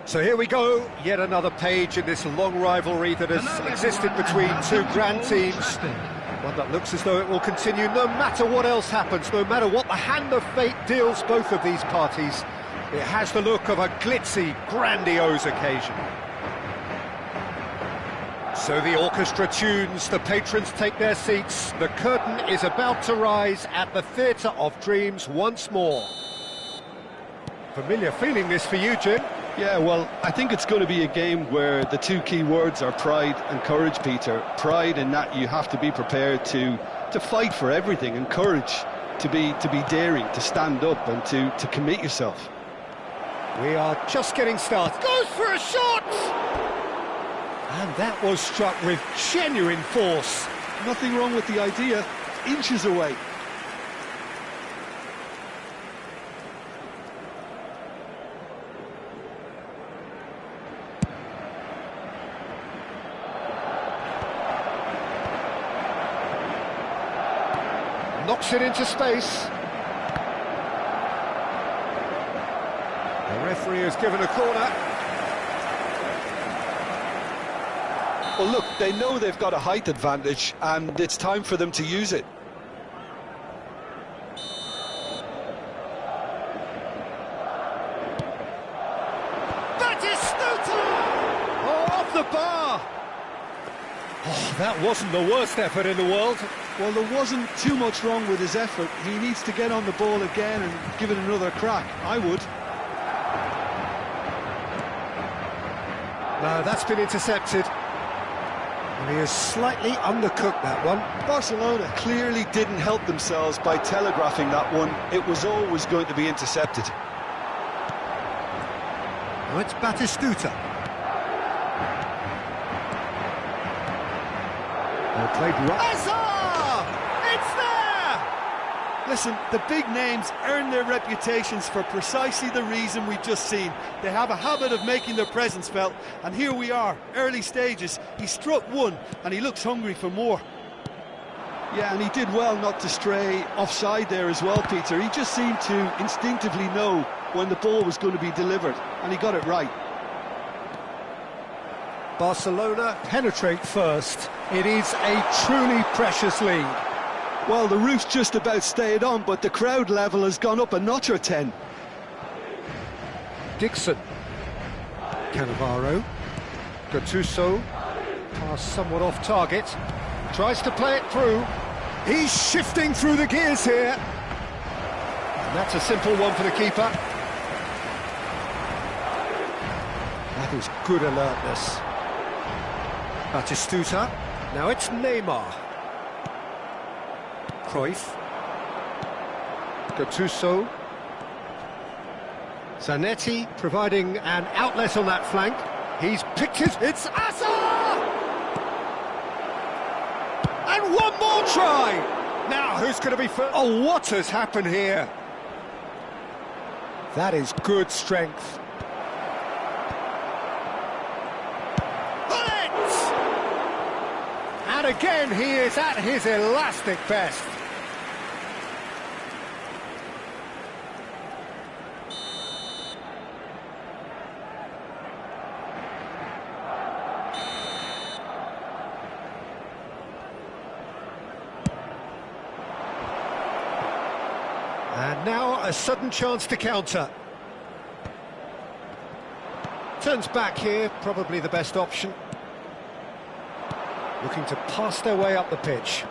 So here we go, yet another page in this long rivalry that has existed between two grand teams. One that looks as though it will continue no matter what else happens, no matter what the hand of fate deals both of these parties. It has the look of a glitzy, grandiose occasion. So the orchestra tunes, the patrons take their seats, the curtain is about to rise at the Theatre of Dreams once more. Familiar feeling this for you, Jim? Yeah, well, I think it's going to be a game where the two key words are pride and courage, Peter. Pride in that you have to be prepared to fight for everything, and courage to be daring, to stand up and to commit yourself. We are just getting started. Goes for a shot! And that was struck with genuine force. Nothing wrong with the idea, inches away. Knocks it into space. The referee has given a corner. Well, look, they know they've got a height advantage, and it's time for them to use it. Oh, off the bar! Oh, that wasn't the worst effort in the world. Well, there wasn't too much wrong with his effort. He needs to get on the ball again and give it another crack. I would. No, that's been intercepted. And he has slightly undercooked that one. Barcelona clearly didn't help themselves by telegraphing that one. It was always going to be intercepted. Now it's Batistuta. Well played right. It's there! Listen, the big names earn their reputations for precisely the reason we've just seen. They have a habit of making their presence felt, and here we are, early stages. He struck one, and he looks hungry for more. Yeah, and he did well not to stray offside there as well, Peter. He just seemed to instinctively know when the ball was going to be delivered, and he got it right. Barcelona penetrate first. It is a truly precious lead. Well, the roof's just about stayed on, but the crowd level has gone up a notch or 10. Dixon. Cannavaro. Gattuso. Pass somewhat off target. Tries to play it through. He's shifting through the gears here. And that's a simple one for the keeper. That is good alertness. Batistuta. Now it's Neymar. Cruyff. Gattuso. Zanetti providing an outlet on that flank. He's picked his... It's Asa! And one more try! Now, who's going to be first? Oh, what has happened here? That is good strength. Bullet! And again, he is at his elastic best. And now a sudden chance to counter. Turns back here, probably the best option. Looking to pass their way up the pitch.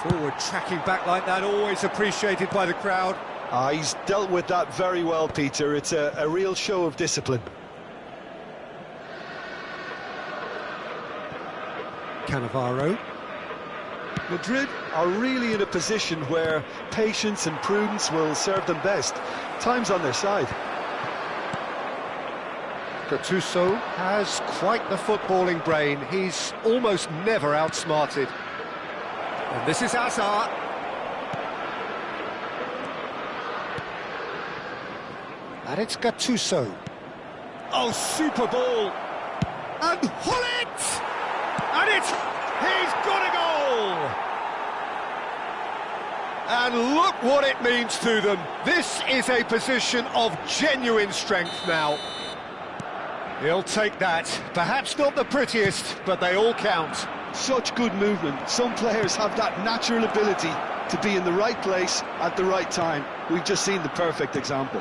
Forward tracking back like that, always appreciated by the crowd. He's dealt with that very well, Peter. It's a real show of discipline. Cannavaro. Madrid are really in a position where patience and prudence will serve them best. Time's on their side. Gattuso has quite the footballing brain. He's almost never outsmarted. And this is Hazard. And it's Gattuso. Oh, super ball. And Hullet! And he's got a goal! And look what it means to them. This is a position of genuine strength now. He'll take that. Perhaps not the prettiest, but they all count. Such good movement. Some players have that natural ability to be in the right place at the right time. We've just seen the perfect example.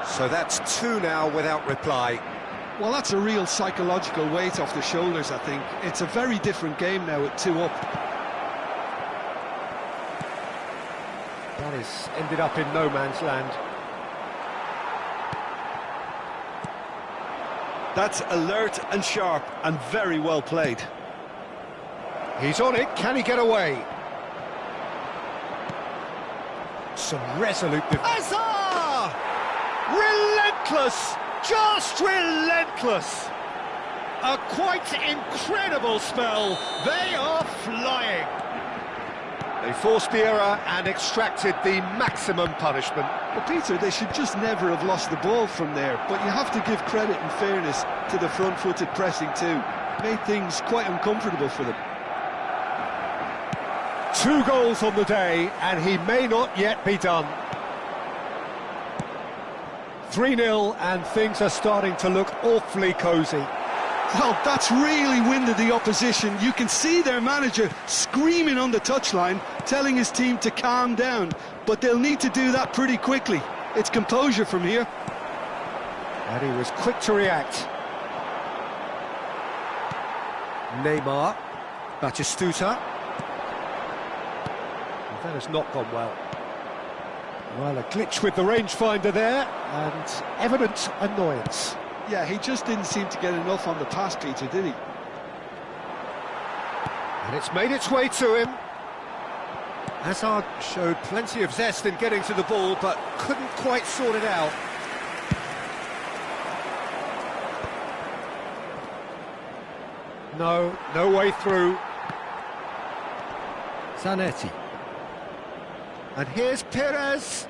So that's 2 now without reply. Well, that's a real psychological weight off the shoulders, I think. It's a very different game now with 2 up. That has ended up in no man's land. That's alert and sharp and very well played. He's on it, can he get away? Some resolute... Hazard! Relentless! Just relentless! A quite incredible spell. They are flying. They forced the error and extracted the maximum punishment. But Peter, they should just never have lost the ball from there, but you have to give credit and fairness to the front-footed pressing too. Made things quite uncomfortable for them. 2 goals on the day, and he may not yet be done. 3-0, and things are starting to look awfully cosy. Well, that's really winded the opposition. You can see their manager screaming on the touchline, telling his team to calm down, but they'll need to do that pretty quickly. It's composure from here. And he was quick to react. Neymar, Batistuta. That has not gone well. Well, a glitch with the rangefinder there, and evident annoyance. Yeah, he just didn't seem to get enough on the pass, Peter, did he? And it's made its way to him. Hazard showed plenty of zest in getting to the ball, but couldn't quite sort it out. No way through. Zanetti. And here's Perez.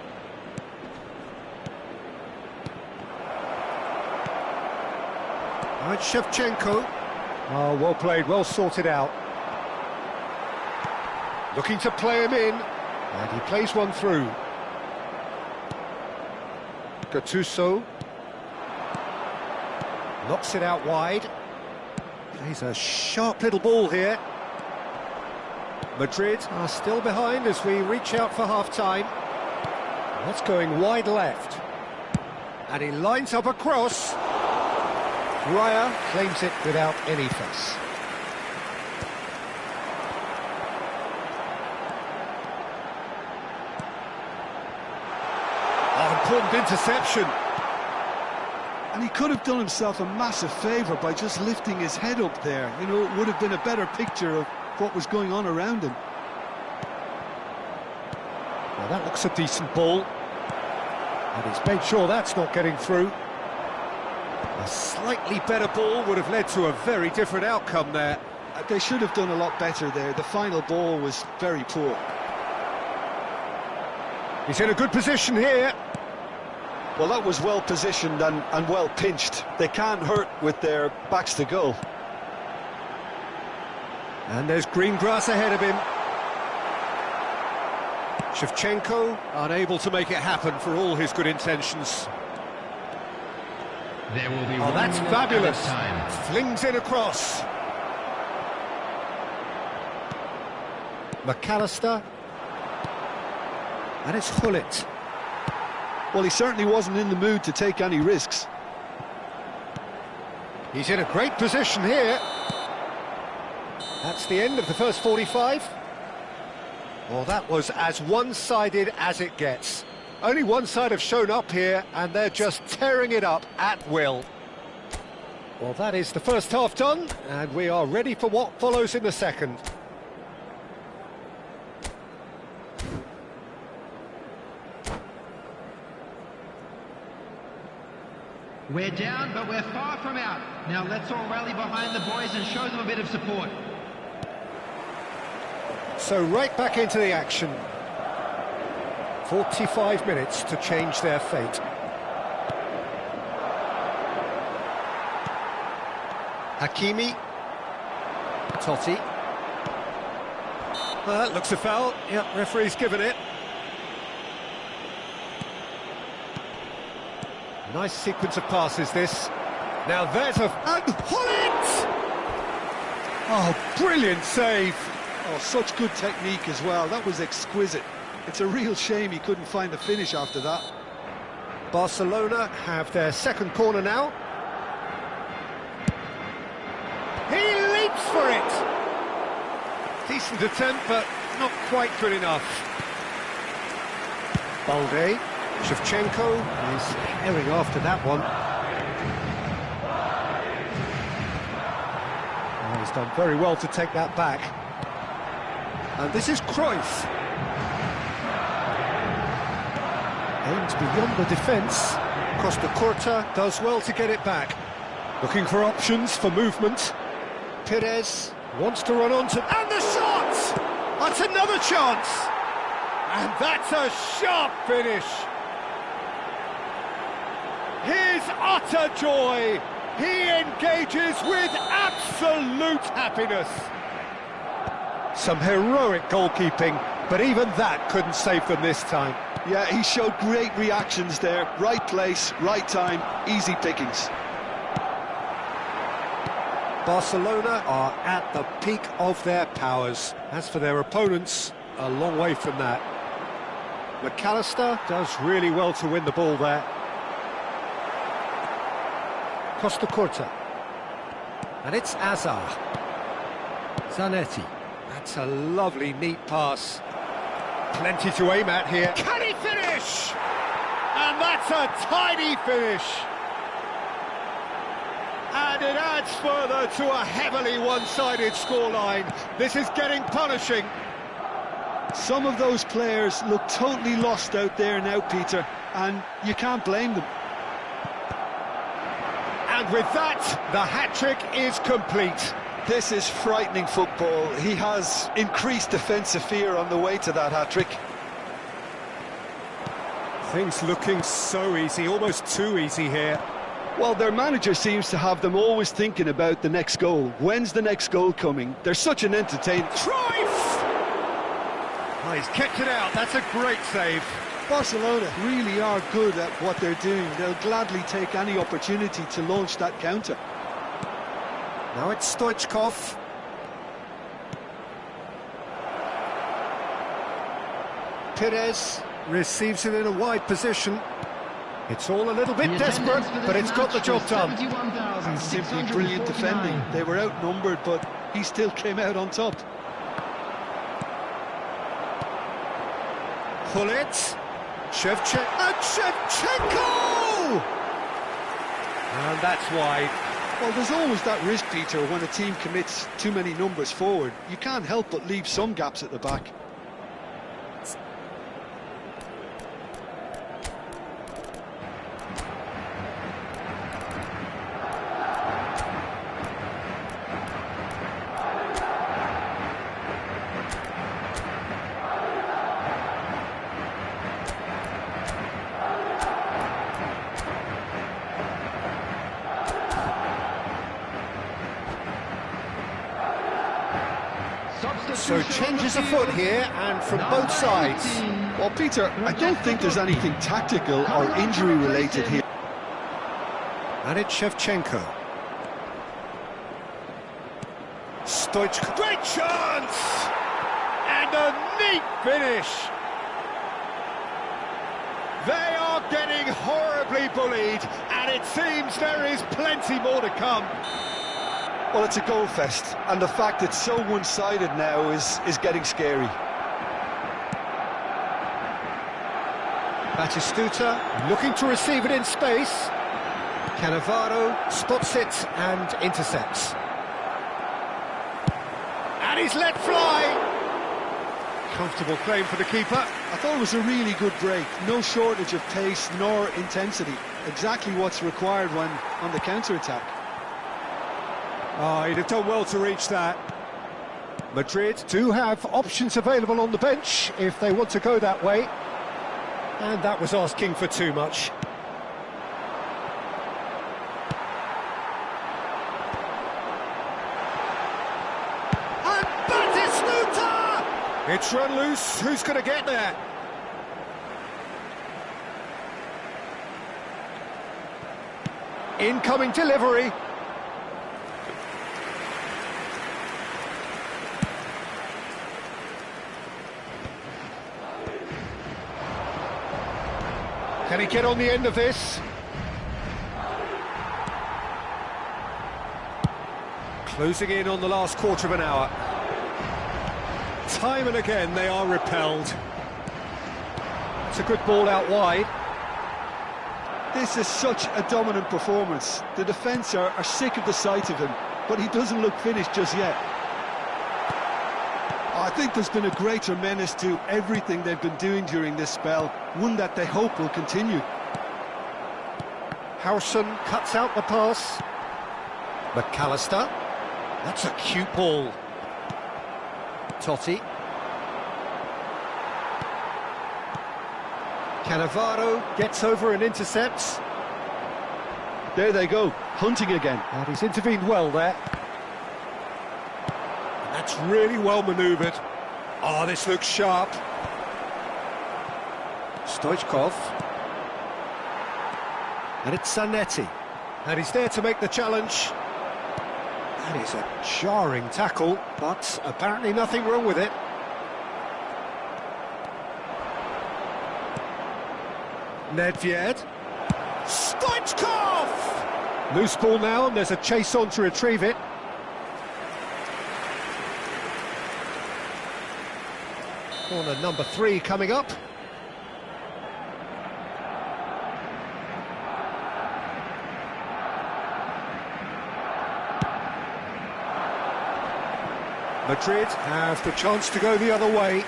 And Shevchenko. Oh, well played, well sorted out. Looking to play him in. And he plays one through. Gattuso. Knocks it out wide. Plays a sharp little ball here. Madrid are still behind as we reach out for half-time. That's going wide left. And he lines up a cross. Raya claims it without any fuss. Oh, important interception. And he could have done himself a massive favour by just lifting his head up there. You know, it would have been a better picture of what was going on around him. Well, that looks a decent ball. And he's made sure that's not getting through. A slightly better ball would have led to a very different outcome there. They should have done a lot better there. The final ball was very poor. He's in a good position here. Well, that was well positioned and well pinched. They can't hurt with their backs to goal. And there's green grass ahead of him. Shevchenko unable to make it happen for all his good intentions. There will be Oh, that's fabulous. time. Flings it across. McAllister. And it's Hullet. Well, he certainly wasn't in the mood to take any risks. He's in a great position here. That's the end of the first 45. Well, that was as one-sided as it gets. Only one side have shown up here, and they're just tearing it up at will. Well, that is the first half done, and we are ready for what follows in the second. We're down, but we're far from out. Now let's all rally behind the boys and show them a bit of support. So right back into the action. 45 minutes to change their fate. Hakimi. Totti. Well, that looks a foul. Yep, referee's given it. Nice sequence of passes, this. Now there's a... And Hullet! Oh, brilliant save. Oh, such good technique as well. That was exquisite. It's a real shame he couldn't find the finish after that. Barcelona have their second corner now. He leaps for it! Decent attempt, but not quite good enough. Balde. Shevchenko is herring after that one. Oh, he's done very well to take that back. And this is Cruyff. Aimed beyond the defence. Costa Curta does well to get it back. Looking for options for movement. Perez wants to run onto... And the shot! That's another chance! And that's a sharp finish! His utter joy! He engages with absolute happiness! Some heroic goalkeeping, but even that couldn't save them this time. Yeah, he showed great reactions there. Right place, right time, easy pickings. Barcelona are at the peak of their powers. As for their opponents, a long way from that. McAllister does really well to win the ball there. Costa Curta. And it's Azar. Zanetti. That's a lovely, neat pass. Plenty to aim at here. Can he finish? And that's a tidy finish. And it adds further to a heavily one-sided scoreline. This is getting punishing. Some of those players look totally lost out there now, Peter, and you can't blame them. And with that, the hat-trick is complete. This is frightening football. He has increased defensive fear on the way to that hat-trick. Things looking so easy, almost too easy here. Well, their manager seems to have them always thinking about the next goal. When's the next goal coming? They're such an entertainment. Cruyff! Oh, he's kicked it out. That's a great save. Barcelona really are good at what they're doing. They'll gladly take any opportunity to launch that counter. Now it's Stoichkov. Perez receives it in a wide position. It's all a little bit desperate, but it's got the job done. And simply brilliant defending. They were outnumbered, but he still came out on top. Hullet. Shevchenko! And that's wide. Well, there's always that risk, Peter, when a team commits too many numbers forward. You can't help but leave some gaps at the back. So changes afoot here, and from both sides. Well, Peter, I don't think there's anything tactical or injury-related here. And it's Shevchenko. Stoichkov. Great chance! And a neat finish! They are getting horribly bullied, and it seems there is plenty more to come. Well, it's a goal fest, and the fact it's so one-sided now is getting scary. Batistuta looking to receive it in space. Cannavaro spots it and intercepts. And he's let fly. Comfortable claim for the keeper. I thought it was a really good break. No shortage of pace nor intensity. Exactly what's required when on the counter-attack. Oh, he'd have done well to reach that. Madrid do have options available on the bench if they want to go that way. And that was asking for too much. And Batistuta! It's run loose. Who's going to get there? Incoming delivery. Can he get on the end of this? Closing in on the last quarter of an hour. Time and again they are repelled. It's a good ball out wide. This is such a dominant performance. The defence are sick of the sight of him, but he doesn't look finished just yet. I think there's been a greater menace to everything they've been doing during this spell, one that they hope will continue. Howson cuts out the pass. McAllister. That's a cute ball. Totti. Cannavaro gets over and intercepts. There they go, hunting again. And he's intervened well there. And that's really well manoeuvred. Oh, this looks sharp. Stoichkov. And it's Zanetti. And he's there to make the challenge. That is a jarring tackle, but apparently nothing wrong with it. Nedved. Stoichkov! Loose ball now, and there's a chase on to retrieve it. Corner number 3 coming up. Madrid have the chance to go the other way.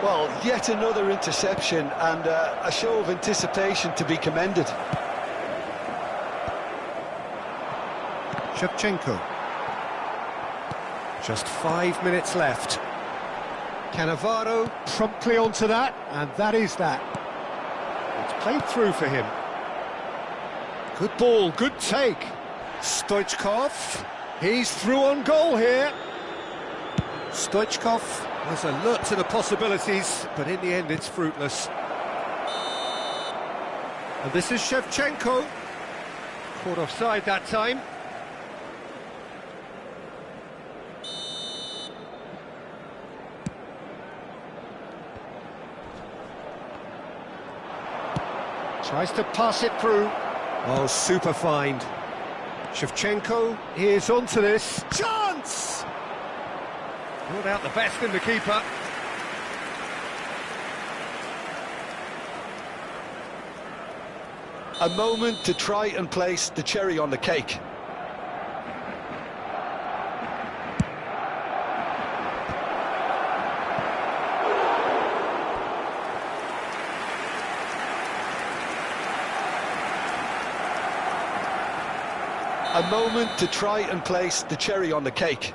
Well, yet another interception and a show of anticipation to be commended. Shevchenko. Just 5 minutes left. Cannavaro promptly onto that, and that is that. It's played through for him. Good ball, good take. Stoichkov, he's through on goal here. Stoichkov was alert to the possibilities, but in the end it's fruitless. And this is Shevchenko. Caught offside that time. Tries to pass it through. Oh, super find. Shevchenko is onto this. Chance! Brought out the best in the keeper. A moment to try and place the cherry on the cake. A moment to try and place the cherry on the cake.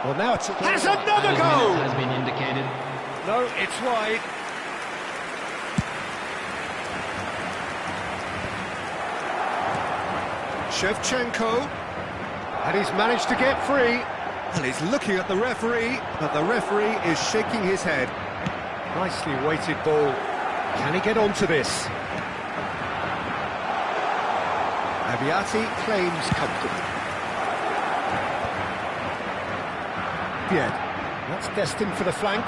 Well, now it's... Has another goal! Has been indicated. No, it's wide. Shevchenko. And he's managed to get free. And he's looking at the referee, but the referee is shaking his head. Nicely weighted ball. Can he get onto this? Abiati claims comfortably. That's destined for the flank.